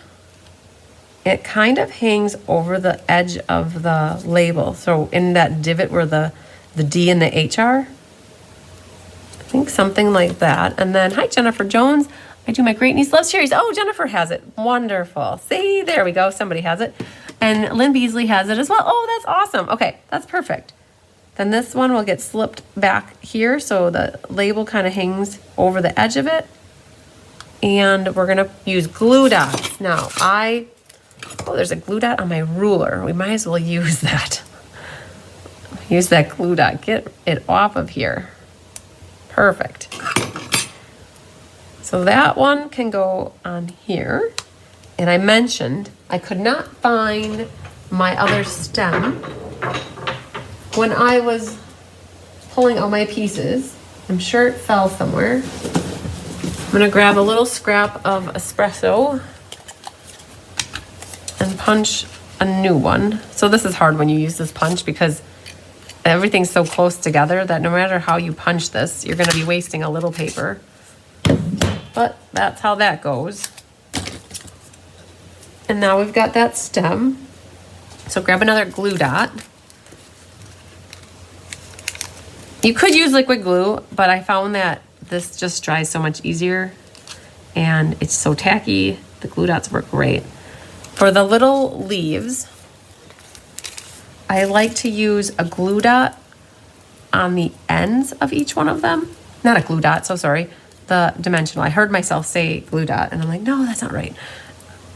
It kind of hangs over the edge of the label. So in that divot where the D and the H are. I think something like that. And then, hi Jennifer Jones. I do my great niece loves cherries. Oh, Jennifer has it. Wonderful. See, there we go. Somebody has it. And Lynn Beasley has it as well. Oh, that's awesome. Okay, that's perfect. Then this one will get slipped back here so the label kind of hangs over the edge of it. And we're gonna use glue dots. Now there's a glue dot on my ruler. We might as well use that. Use that glue dot, get it off of here. Perfect. So that one can go on here. And I mentioned I could not find my other stem when I was pulling all my pieces. I'm sure it fell somewhere. I'm gonna grab a little scrap of espresso and punch a new one. So this is hard when you use this punch because everything's so close together that no matter how you punch this, you're gonna be wasting a little paper. But that's how that goes. And now we've got that stem. So grab another glue dot. You could use liquid glue, but I found that this just dries so much easier and it's so tacky. The glue dots work great. For the little leaves, I like to use a glue dot on the ends of each one of them. Not a glue dot, so sorry. The dimensional. I heard myself say glue dot and I'm like, no, that's not right.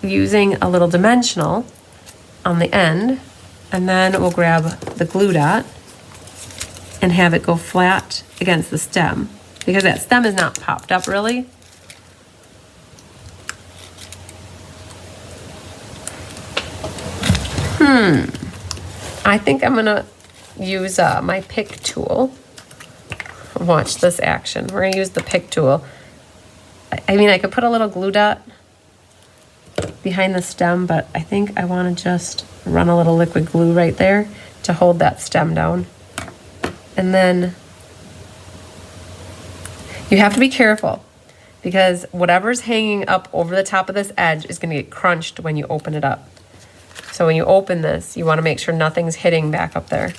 Using a little dimensional on the end, and then we'll grab the glue dot and have it go flat against the stem because that stem is not popped up really. I think I'm gonna use my pick tool. Watch this action. We're gonna use the pick tool. I mean, I could put a little glue dot behind the stem, but I think I want to just run a little liquid glue right there to hold that stem down. And then you have to be careful because whatever's hanging up over the top of this edge is going to get crunched when you open it up. So when you open this, you want to make sure nothing's hitting back up there.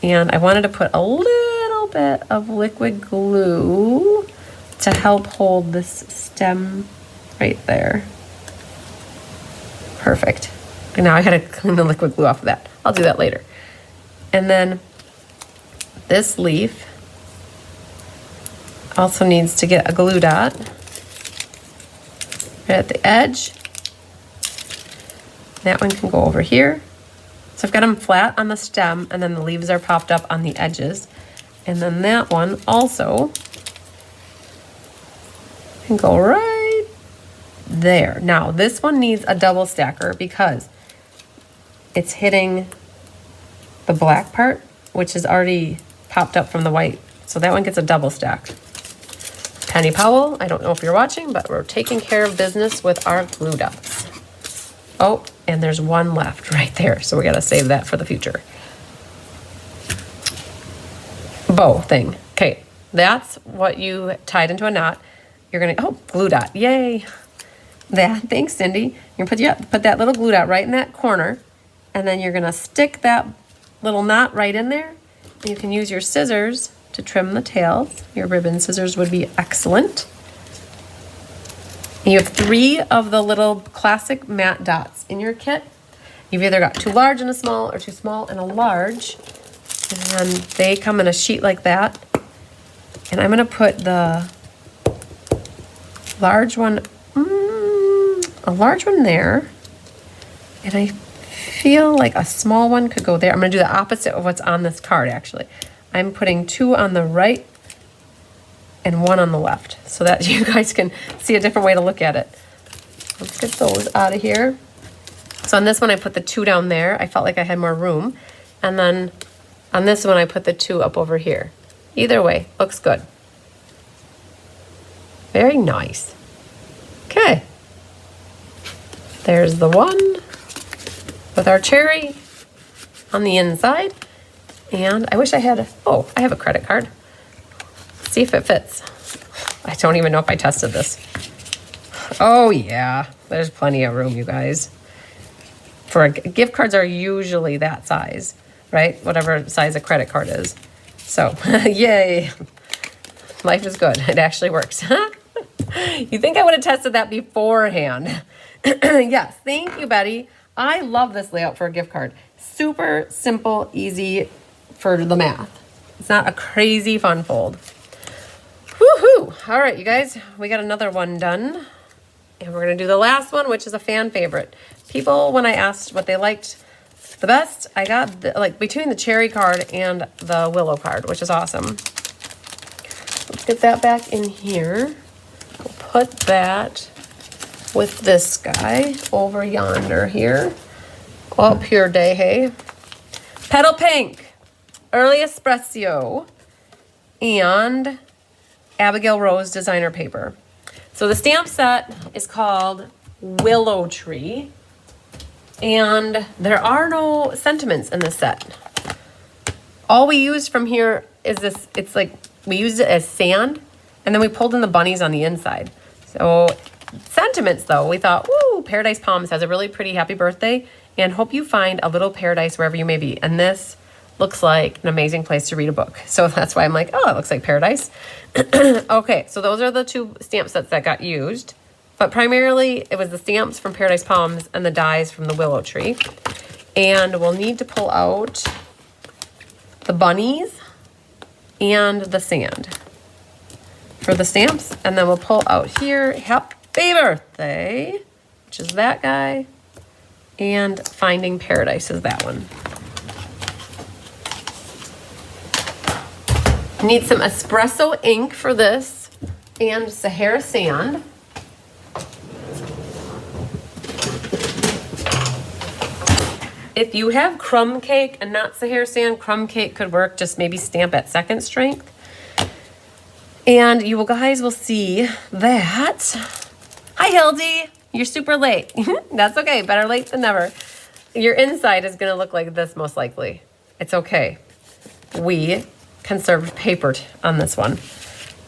And I wanted to put a little bit of liquid glue to help hold this stem right there. Perfect. And now I gotta clean the liquid glue off of that. I'll do that later. And then this leaf also needs to get a glue dot right at the edge. That one can go over here. So I've got them flat on the stem and then the leaves are popped up on the edges. And then that one also can go right there. Now this one needs a double stacker because it's hitting the black part, which is already popped up from the white. So that one gets a double stack. Penny Powell, I don't know if you're watching, but we're taking care of business with our glue dots. Oh, and there's one left right there. So we gotta save that for the future. Bow thing. Okay, that's what you tied into a knot. You're gonna, oh, glue dot, yay. That, thanks Cindy. You're gonna put that little glue dot right in that corner, and then you're gonna stick that little knot right in there. And you can use your scissors to trim the tails. Your ribbon scissors would be excellent. And you have 3 of the little classic matte dots in your kit. You've either got too large and a small or too small and a large. And they come in a sheet like that. And I'm gonna put the large one, a large one there. And I feel like a small one could go there. I'm gonna do the opposite of what's on this card actually. I'm putting 2 on the right and 1 on the left so that you guys can see a different way to look at it. Let's get those out of here. So on this one, I put the 2 down there. I felt like I had more room. And then on this one, I put the 2 up over here. Either way, looks good. Very nice. Okay. There's the one with our cherry on the inside. And I wish I had, I have a credit card. See if it fits. I don't even know if I tested this. Oh yeah, there's plenty of room, you guys. Gift cards are usually that size, right? Whatever size a credit card is. So, yay. Life is good. It actually works. You think I would have tested that beforehand? Yes, thank you, Betty. I love this layout for a gift card. Super simple, easy for the math. It's not a crazy fun fold. Woohoo! All right, you guys, we got another one done. And we're gonna do the last one, which is a fan favorite. People, when I asked what they liked the best, I got between the cherry card and the willow card, which is awesome. Let's get that back in here. We'll put that with this guy over yonder here. Oh, pure day, hey. Petal Pink, Early Espresso, and Abigail Rose designer paper. So the stamp set is called Willow Tree, and there are no sentiments in this set. All we used from here is this, it's like we used it as sand, and then we pulled in the bunnies on the inside. So sentiments though, we thought, woo, Paradise Palms has a really pretty happy birthday, and hope you find a little paradise wherever you may be. And this looks like an amazing place to read a book. So that's why I'm like, oh, it looks like paradise. Okay, so those are the 2 stamp sets that got used. But primarily, it was the stamps from Paradise Palms and the dies from the Willow Tree. And we'll need to pull out the bunnies and the sand for the stamps. And then we'll pull out here, Happy Birthday, which is that guy. And Finding Paradise is that one. Need some espresso ink for this and Sahara sand. If you have crumb cake and not Sahara sand, crumb cake could work, just maybe stamp at 2nd strength. And you guys will see that. Hi, Hildy. You're super late. That's okay. Better late than never. Your inside is going to look like this most likely. It's okay. We conserved paper on this one.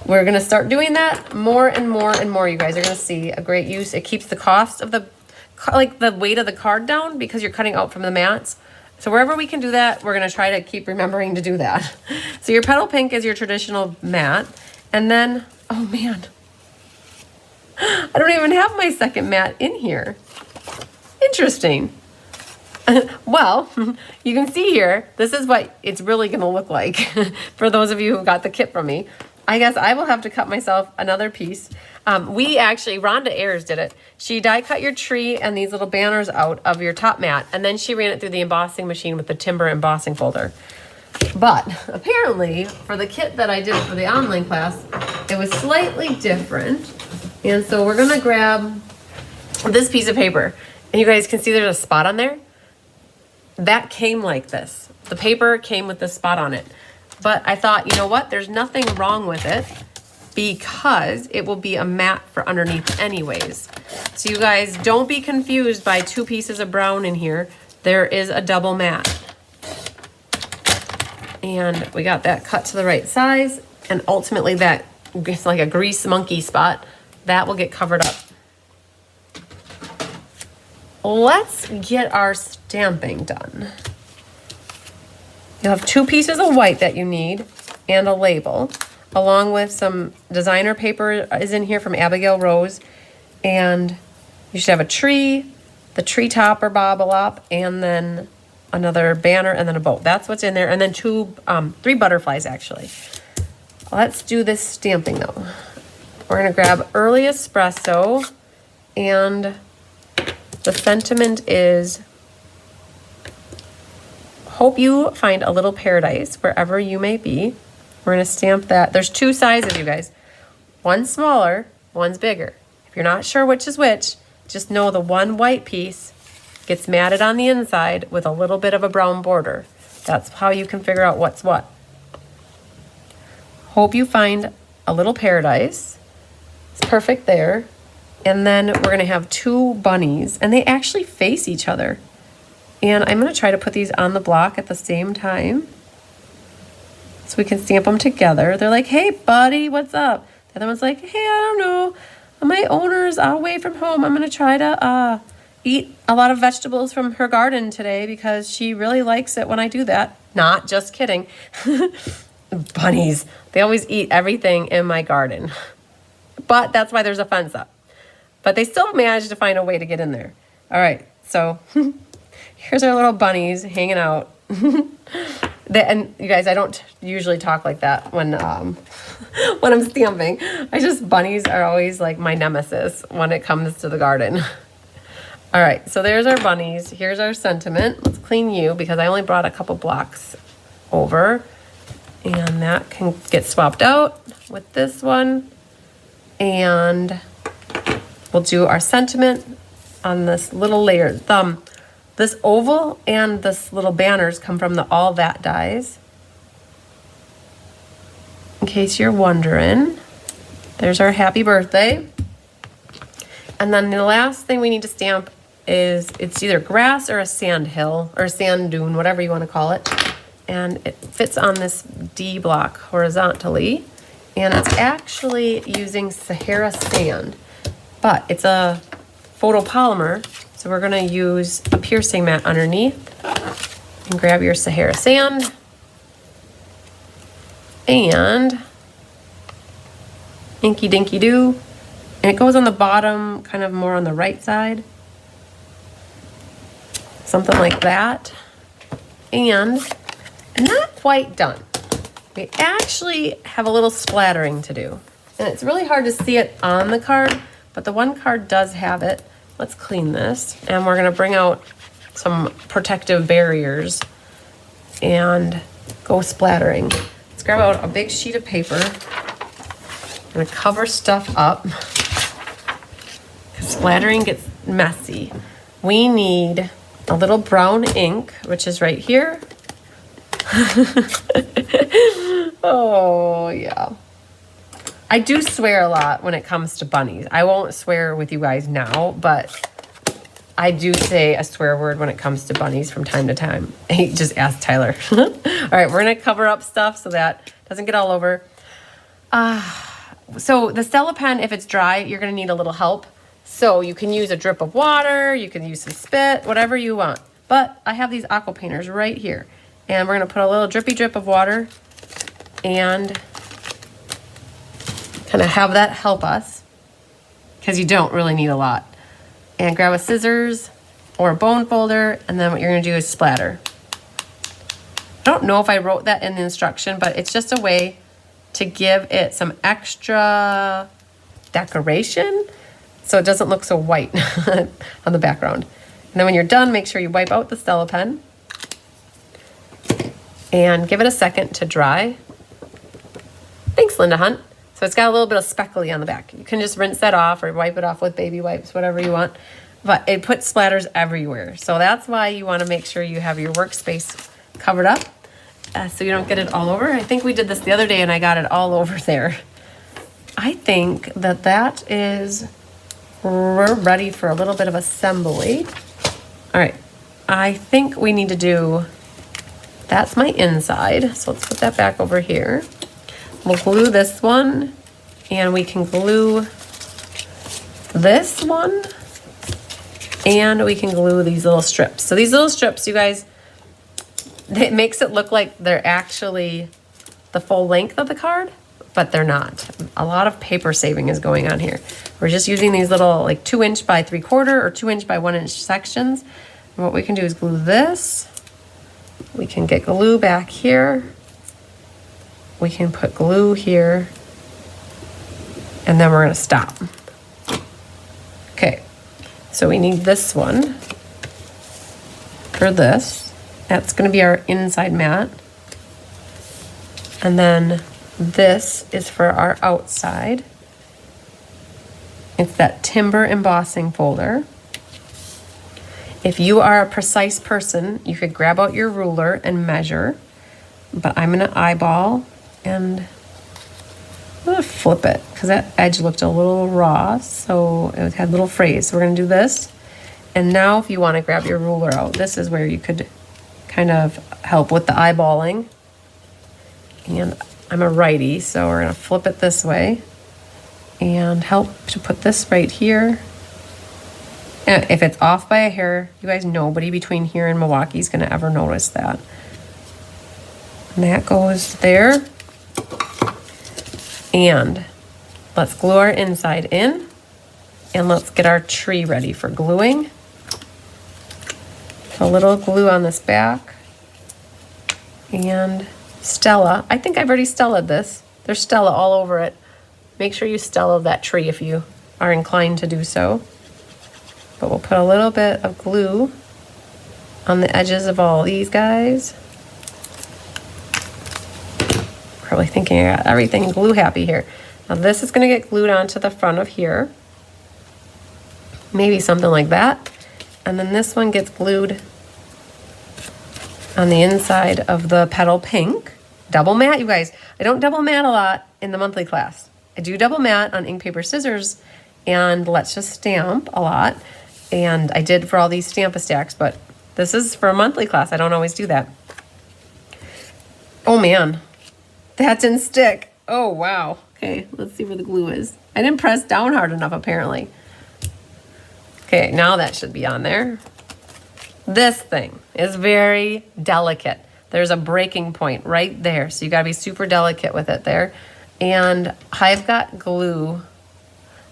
We're going to start doing that more and more and more. You guys are going to see a great use. It keeps the cost of the weight of the card down because you're cutting out from the mats. So wherever we can do that, we're going to try to keep remembering to do that. So your petal pink is your traditional mat. And then, oh man, I don't even have my second mat in here. Interesting. Well, you can see here, this is what it's really going to look like for those of you who got the kit from me. I guess I will have to cut myself another piece. Rhonda Ayers did it. She die cut your tree and these little banners out of your top mat, and then she ran it through the embossing machine with the timber embossing folder. But apparently, for the kit that I did for the online class, it was slightly different. And so we're gonna grab this piece of paper. And you guys can see there's a spot on there. That came like this. The paper came with this spot on it. But I thought, you know what? There's nothing wrong with it because it will be a mat for underneath anyways. So you guys don't be confused by 2 pieces of brown in here. There is a double mat. And we got that cut to the right size. And ultimately that gets like a grease monkey spot. That will get covered up. Let's get our stamping done. You'll have 2 pieces of white that you need and a label, along with some designer paper is in here from Abigail Rose. And you should have a tree, the tree topper bobble-op, and then another banner and then a boat. That's what's in there. And then 3 butterflies actually. Let's do this stamping though. We're gonna grab Early Espresso, and the sentiment is, hope you find a little paradise wherever you may be. We're gonna stamp that. There's 2 sizes, you guys. One's smaller, one's bigger. If you're not sure which is which, just know the one white piece gets matted on the inside with a little bit of a brown border. That's how you can figure out what's what. Hope you find a little paradise. It's perfect there. And then we're gonna have 2 bunnies, and they actually face each other. And I'm gonna try to put these on the block at the same time so we can stamp them together. They're like, hey buddy, what's up? The other one's like, hey, I don't know. My owner's away from home. I'm gonna try to eat a lot of vegetables from her garden today because she really likes it when I do that. Not just kidding. Bunnies, they always eat everything in my garden. But that's why there's a fence up. But they still managed to find a way to get in there. All right, so here's our little bunnies hanging out. And you guys, I don't usually talk like that when when I'm stamping. Bunnies are always like my nemesis when it comes to the garden. All right, so there's our bunnies. Here's our sentiment. Let's clean you because I only brought a couple blocks over. And that can get swapped out with this one. And we'll do our sentiment on this little layer. This oval and this little banners come from the All That dies. In case you're wondering, there's our happy birthday. And then the last thing we need to stamp is, it's either grass or a sand hill or a sand dune, whatever you want to call it. And it fits on this D block horizontally. And it's actually using Sahara sand, but it's a photopolymer. So we're gonna use a piercing mat underneath and grab your Sahara sand and inky dinky doo. And it goes on the bottom, kind of more on the right side. Something like that. And not quite done. We actually have a little splattering to do. And it's really hard to see it on the card, but the one card does have it. Let's clean this. And we're gonna bring out some protective barriers and go splattering. Let's grab out a big sheet of paper. I'm gonna cover stuff up because splattering gets messy. We need a little brown ink, which is right here. Oh, yeah. I do swear a lot when it comes to bunnies. I won't swear with you guys now, but I do say a swear word when it comes to bunnies from time to time. Hey, just ask Tyler. All right, we're gonna cover up stuff so that it doesn't get all over. So the Stella pen, if it's dry, you're gonna need a little help. So you can use a drip of water, you can use some spit, whatever you want. But I have these aqua painters right here. And we're gonna put a little drippy drip of water and kind of have that help us, because you don't really need a lot. And grab a scissors or a bone folder, and then what you're gonna do is splatter. I don't know if I wrote that in the instruction, but it's just a way to give it some extra decoration so it doesn't look so white on the background. And then when you're done, make sure you wipe out the Stella pen and give it a second to dry. Thanks, Linda Hunt. So it's got a little bit of speckly on the back. You can just rinse that off or wipe it off with baby wipes, whatever you want. But it puts splatters everywhere. So that's why you want to make sure you have your workspace covered up so you don't get it all over. I think we did this the other day and I got it all over there. I think that is, we're ready for a little bit of assembly. All right, I think we need to do, that's my inside. So let's put that back over here. We'll glue this one, and we can glue this one, and we can glue these little strips. So these little strips, you guys, it makes it look like they're actually the full length of the card, but they're not. A lot of paper saving is going on here. We're just using these little like 2" by 3/4 or 2" by 1" sections. And what we can do is glue this. We can get glue back here. We can put glue here, and then we're gonna stop. Okay, so we need this one for this. That's gonna be our inside mat. And then this is for our outside. It's that timber embossing folder. If you are a precise person, you could grab out your ruler and measure, but I'm gonna eyeball and I'm gonna flip it because that edge looked a little raw, so it had little frays. So we're gonna do this. And now if you wanna grab your ruler out, this is where you could kind of help with the eyeballing. And I'm a righty, so we're gonna flip it this way and help to put this right here. And if it's off by a hair, you guys, nobody between here and Milwaukee is gonna ever notice that. And that goes there. And let's glue our inside in, and let's get our tree ready for gluing. A little glue on this back. And Stella, I think I've already Stellaed this. There's Stella all over it. Make sure you Stella that tree if you are inclined to do so. But we'll put a little bit of glue on the edges of all these guys. Probably thinking I got everything glue happy here. Now this is gonna get glued onto the front of here. Maybe something like that. And then this one gets glued on the inside of the petal pink. Double mat, you guys. I don't double mat a lot in the monthly class. I do double mat on ink, paper, scissors, and let's just stamp a lot. And I did for all these Stamp-A-Stacks, but this is for a monthly class. I don't always do that. Oh man, that didn't stick. Oh wow. Okay, let's see where the glue is. I didn't press down hard enough apparently. Okay, now that should be on there. This thing is very delicate. There's a breaking point right there. So you gotta be super delicate with it there. And I've got glue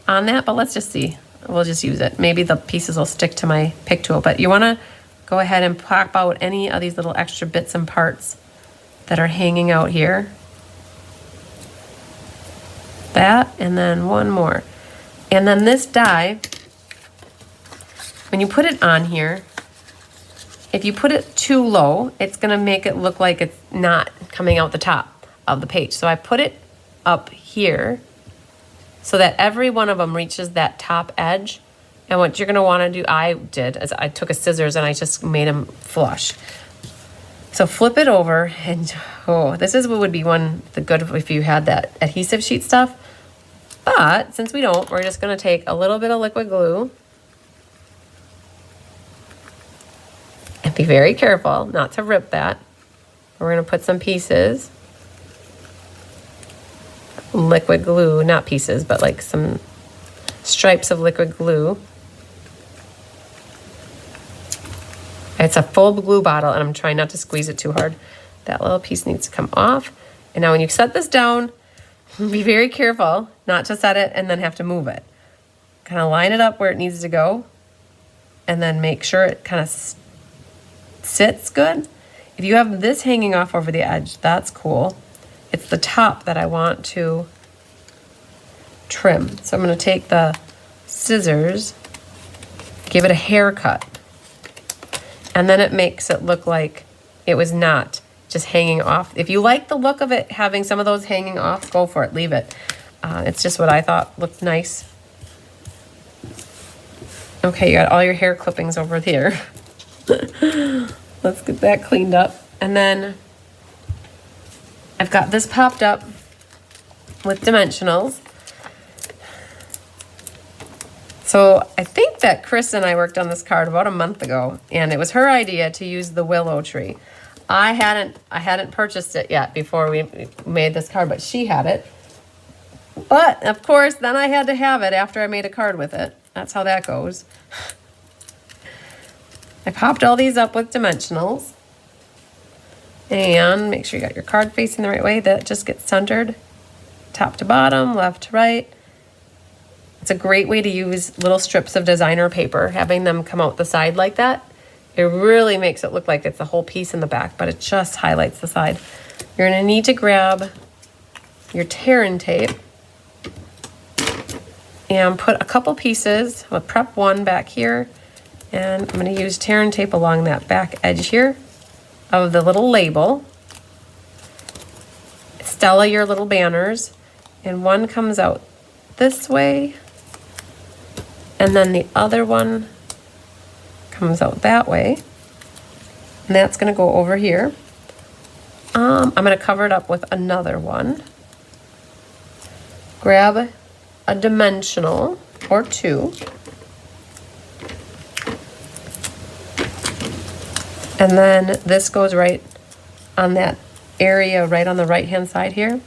on that, but let's just see. We'll just use it. Maybe the pieces will stick to my pick tool, but you wanna go ahead and pop out any of these little extra bits and parts that are hanging out here. That, and then one more. And then this die, when you put it on here, if you put it too low, it's gonna make it look like it's not coming out the top of the page. So I put it up here so that every one of them reaches that top edge. And what you're gonna wanna do, I did, is I took a scissors and I just made them flush. So flip it over and, oh, this is what would be the good if you had that adhesive sheet stuff. But since we don't, we're just gonna take a little bit of liquid glue and be very careful not to rip that. We're gonna put some pieces, liquid glue, not pieces, but like some stripes of liquid glue. It's a full glue bottle and I'm trying not to squeeze it too hard. That little piece needs to come off. And now when you set this down, be very careful not to set it and then have to move it. Kind of line it up where it needs to go and then make sure it kind of sits good. If you have this hanging off over the edge, that's cool. It's the top that I want to trim. So I'm going to take the scissors, give it a haircut, and then it makes it look like it was not just hanging off. If you like the look of it having some of those hanging off, go for it, leave it. It's just what I thought looked nice. Okay, you got all your hair clippings over here. Let's get that cleaned up. And then I've got this popped up with dimensionals. So I think that Chris and I worked on this card about a month ago, and it was her idea to use the willow tree. I hadn't purchased it yet before we made this card, but she had it. But of course, then I had to have it after I made a card with it. That's how that goes. I popped all these up with dimensionals. And make sure you got your card facing the right way. That just gets centered. Top to bottom, left to right. It's a great way to use little strips of designer paper, having them come out the side like that. It really makes it look like it's the whole piece in the back, but it just highlights the side. You're gonna need to grab your tear-in tape and put a couple pieces, I'll prep one back here, and I'm gonna use tear-in tape along that back edge here of the little label. Stella your little banners, and one comes out this way, and then the other one comes out that way, and that's gonna go over here. I'm gonna cover it up with another one. Grab a dimensional or two, and then this goes right on that area right on the right hand side here.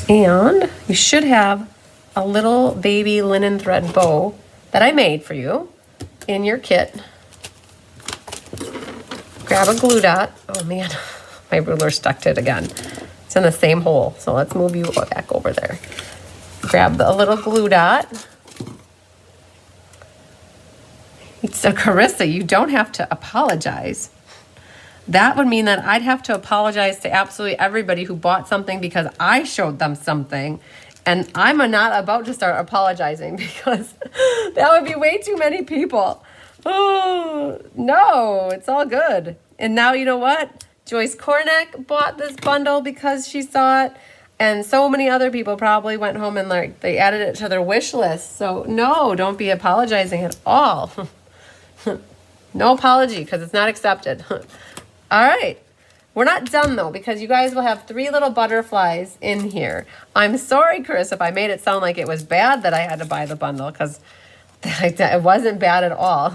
And you should have a little baby linen thread bow that I made for you in your kit. Grab a glue dot. Oh man, my ruler stuck to it again. It's in the same hole, so let's move you back over there. Grab a little glue dot. So Carissa, you don't have to apologize. That would mean that I'd have to apologize to absolutely everybody who bought something because I showed them something. And I'm not about to start apologizing because that would be way too many people. Oh, no, it's all good. And now you know what? Joyce Cornick bought this bundle because she saw it. And so many other people probably went home and like they added it to their wish list. So no, don't be apologizing at all. No apology because it's not accepted. All right. We're not done though, because you guys will have 3 little butterflies in here. I'm sorry, Chris, if I made it sound like it was bad that I had to buy the bundle, because it wasn't bad at all.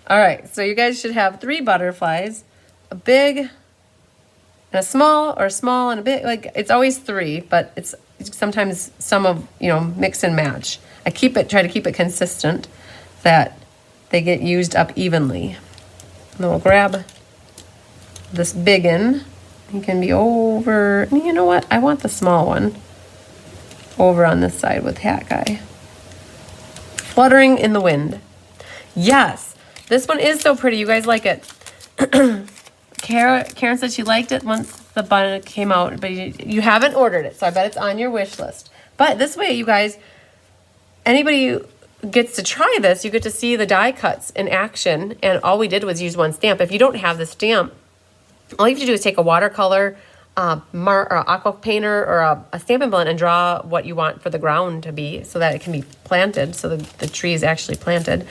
All right, so you guys should have 3 butterflies, a big and a small, or a small and a big. Like it's always 3, but it's sometimes some of, mix and match. I try to keep it consistent that they get used up evenly. And then we'll grab this big one. It can be over, you know what? I want the small one over on this side with Hat Guy. Fluttering in the wind. Yes, this one is so pretty. You guys like it. Karen said she liked it once the bun came out, but you haven't ordered it, so I bet it's on your wish list. But this way, you guys, anybody who gets to try this, you get to see the die cuts in action, and all we did was use one stamp. If you don't have the stamp, all you have to do is take a watercolor, or aqua painter, or a stamping blend and draw what you want for the ground to be so that it can be planted, so the tree is actually planted.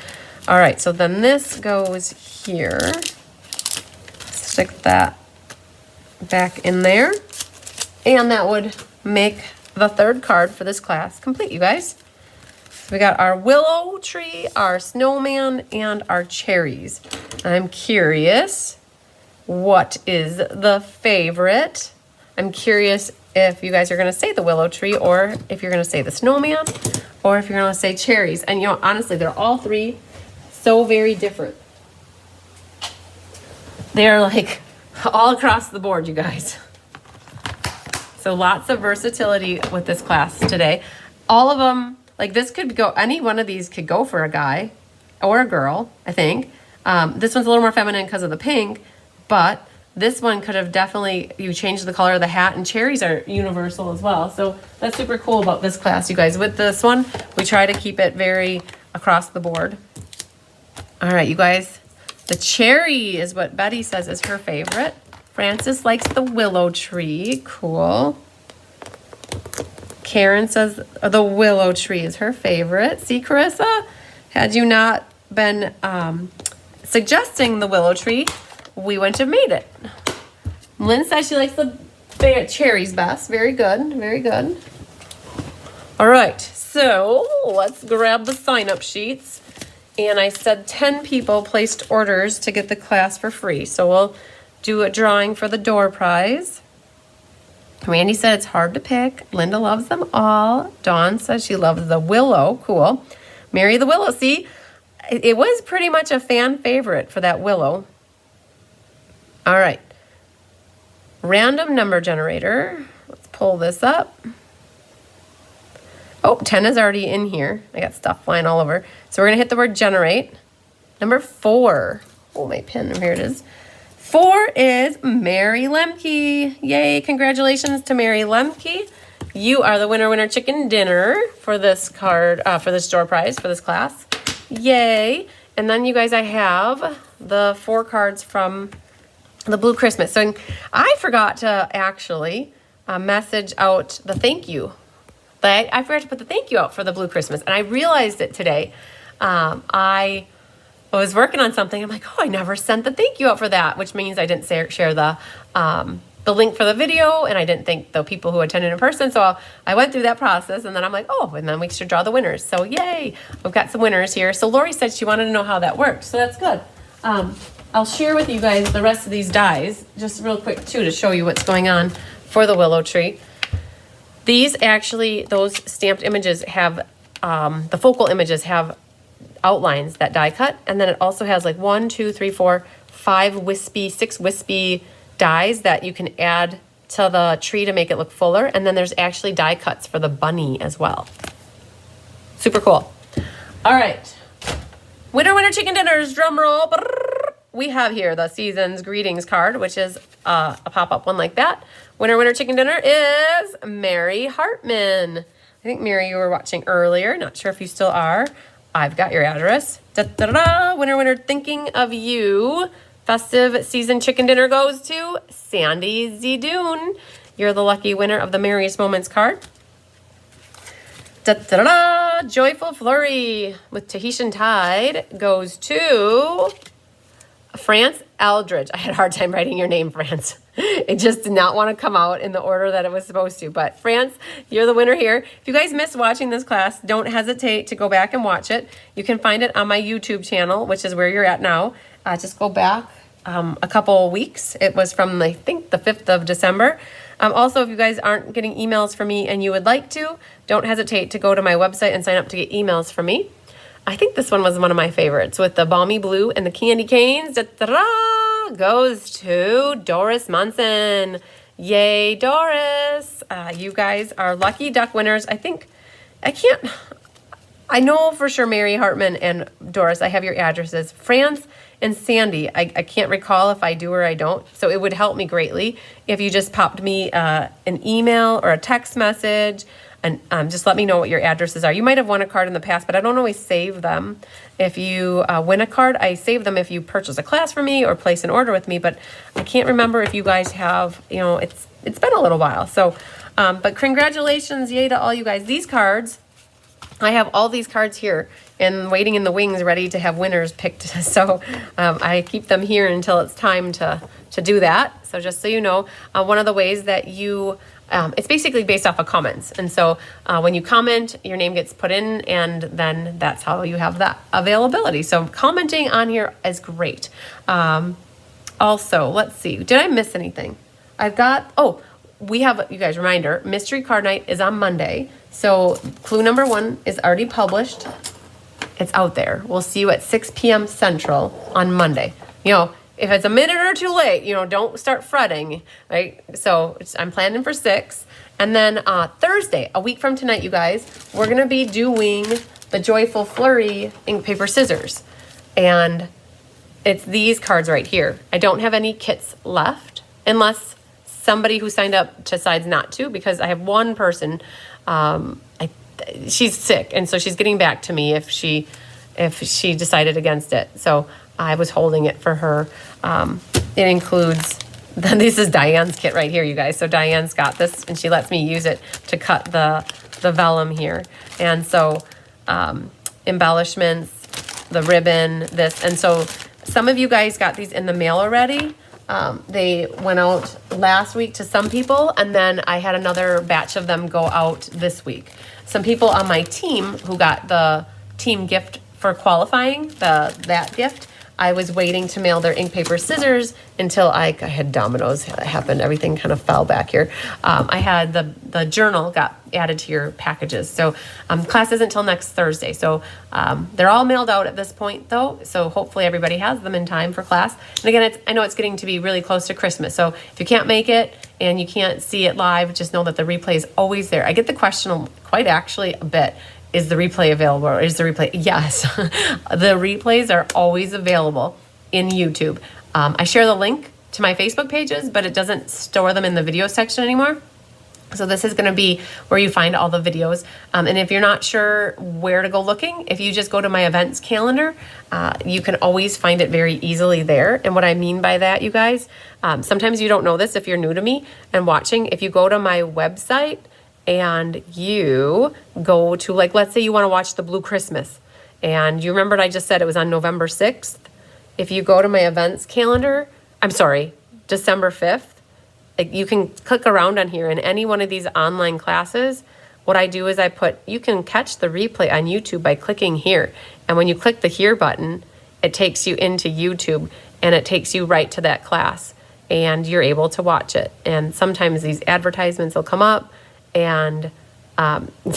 All right, so then this goes here. Stick that back in there. And that would make the third card for this class complete, you guys. We got our willow tree, our snowman, and our cherries. I'm curious, what is the favorite? I'm curious if you guys are going to say the willow tree, or if you're going to say the snowman, or if you're going to say cherries. And you know, honestly, they're all three so very different. They're like all across the board, you guys. So lots of versatility with this class today. All of them, like this could go, any one of these could go for a guy or a girl, I think. This one's a little more feminine because of the pink, but this one could have definitely, you changed the color of the hat, and cherries are universal as well. So that's super cool about this class, you guys. With this one, we try to keep it very across the board. All right, you guys, the cherry is what Betty says is her favorite. Frances likes the willow tree, cool. Karen says the willow tree is her favorite. See, Carissa, had you not been suggesting the willow tree, we wouldn't have made it. Lynn says she likes the cherries best. Very good, very good. All right, so let's grab the sign-up sheets. And I said 10 people placed orders to get the class for free. So we'll do a drawing for the door prize. Randy said it's hard to pick. Linda loves them all. Dawn says she loves the willow. Cool. Mary the willow. See, it was pretty much a fan favorite for that willow. All right. Random number generator. Let's pull this up. Oh, 10 is already in here. I got stuff flying all over. So we're going to hit the word generate. Number 4. Oh, my pen. Here it is. 4 is Mary Lemke. Yay, congratulations to Mary Lemke. You are the winner chicken dinner for this card, for this door prize, for this class. Yay. And then you guys, I have the 4 cards from the Blue Christmas. So I forgot to actually message out the thank you. But I forgot to put the thank you out for the Blue Christmas. And I realized it today. I was working on something. I'm like, oh, I never sent the thank you out for that, which means I didn't share the link for the video, and I didn't thank the people who attended in person. So I went through that process, and then I'm like, oh, and then we should draw the winners. So yay, we've got some winners here. So Lori said she wanted to know how that worked. So that's good. I'll share with you guys the rest of these dies, just real quick too, to show you what's going on for the willow tree. These actually, those stamped images have, the focal images have outlines that die cut, and then it also has like 1, 2, 3, 4, 5 wispy, 6 wispy dies that you can add to the tree to make it look fuller, and then there's actually die cuts for the bunny as well. Super cool. All right, winner chicken dinners, drum roll. We have here the season's greetings card, which is a pop-up one like that. Winner chicken dinner is Mary Hartman. I think Mary, you were watching earlier, not sure if you still are. I've got your address. Da-da-da. Winner, thinking of you. Festive season chicken dinner goes to Sandy Zidoon. You're the lucky winner of the Merriest Moments card. Da-da-da. Joyful Flurry with Tahitian Tide goes to France Aldridge. I had a hard time writing your name, France. It just did not want to come out in the order that it was supposed to. But France, you're the winner here. If you guys missed watching this class, don't hesitate to go back and watch it. You can find it on my YouTube channel, which is where you're at now. Just go back a couple weeks. It was from, I think, the 5th of December. Also, if you guys aren't getting emails from me and you would like to, don't hesitate to go to my website and sign up to get emails from me. I think this one was one of my favorites with the balmy blue and the candy canes. Da-da-da! Goes to Doris Munson. Yay, Doris. You guys are lucky duck winners. I know for sure Mary Hartman and Doris, I have your addresses. France and Sandy, I can't recall if I do or I don't. So it would help me greatly if you just popped me an email or a text message and just let me know what your addresses are. You might have won a card in the past, but I don't always save them. If you win a card, I save them if you purchase a class from me or place an order with me, but I can't remember if you guys have, it's been a little while. So, but congratulations, yay to all you guys. These cards, I have all these cards here and waiting in the wings ready to have winners picked. So I keep them here until it's time to do that. So just so you know, one of the ways that you it's basically based off of comments. And so when you comment, your name gets put in, and then that's how you have that availability. So commenting on here is great. Also, let's see, did I miss anything? We have, you guys, reminder, mystery card night is on Monday. So clue number 1 is already published. It's out there. We'll see you at 6 p.m. Central on Monday. You know, if it's a minute or two late, you know, don't start fretting, right? So I'm planning for 6. And then Thursday, a week from tonight, you guys, we're going to be doing the Joyful Flurry ink, paper, scissors. And it's these cards right here. I don't have any kits left unless somebody who signed up decides not to, because I have one person, she's sick, and so she's getting back to me if she decided against it. So I was holding it for her. It includes, this is Diane's kit right here, you guys. So Diane's got this, and she lets me use it to cut the vellum here. And so embellishments, the ribbon, this, and so some of you guys got these in the mail already. They went out last week to some people, and then I had another batch of them go out this week. Some people on my team who got the team gift for qualifying, that gift, I was waiting to mail their ink, paper, scissors until I had dominoes that happened. Everything kind of fell back here. I had the journal got added to your packages. So class isn't until next Thursday. So they're all mailed out at this point though. So hopefully everybody has them in time for class. And again, I know it's getting to be really close to Christmas. So if you can't make it and you can't see it live, just know that the replay is always there. I get the question quite actually a bit. Is the replay available? Or is the replay? Yes, the replays are always available in YouTube. I share the link to my Facebook pages, but it doesn't store them in the video section anymore. So this is going to be where you find all the videos. And if you're not sure where to go looking, if you just go to my events calendar, you can always find it very easily there. And what I mean by that, you guys, sometimes you don't know this if you're new to me and watching. If you go to my website, and you go to, like, let's say you want to watch the Blue Christmas, and you remembered I just said it was on November 6th. If you go to my events calendar, December 5th, you can click around on here, and any one of these online classes, what I do is you can catch the replay on YouTube by clicking here. And when you click the here button, it takes you into YouTube, and it takes you right to that class, and you're able to watch it. And sometimes these advertisements will come up, and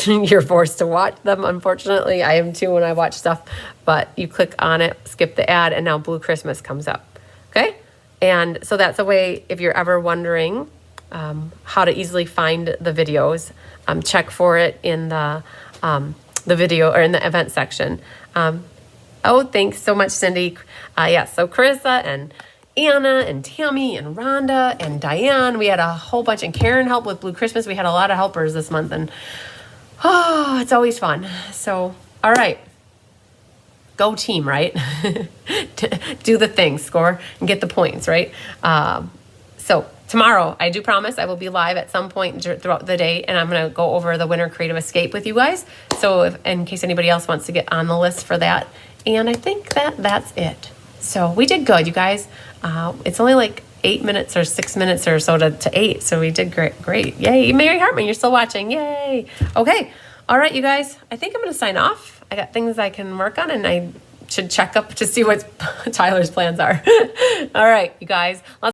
you're forced to watch them. Unfortunately, I am too when I watch stuff, but you click on it, skip the ad, and now Blue Christmas comes up. Okay? And so that's a way, if you're ever wondering how to easily find the videos, check for it in the video or in the event section. Thanks so much, Cindy. So Carissa and Anna and Tammy and Rhonda and Diane. We had a whole bunch, and Karen helped with Blue Christmas. We had a lot of helpers this month, and it's always fun. So, all right. Go team, right? Do the thing, score, and get the points, right? So tomorrow, I do promise I will be live at some point throughout the day, and I'm going to go over the Winter Creative Escape with you guys. So in case anybody else wants to get on the list for that. And I think that's it. So we did good, you guys. It's only like 8 minutes or 6 minutes or so to 8. So we did great. Yay. Mary Hartman, you're still watching. Yay. Okay. All right, you guys. I think I'm going to sign off. I got things I can work on, and I should check up to see what Tyler's plans are. All right, you guys.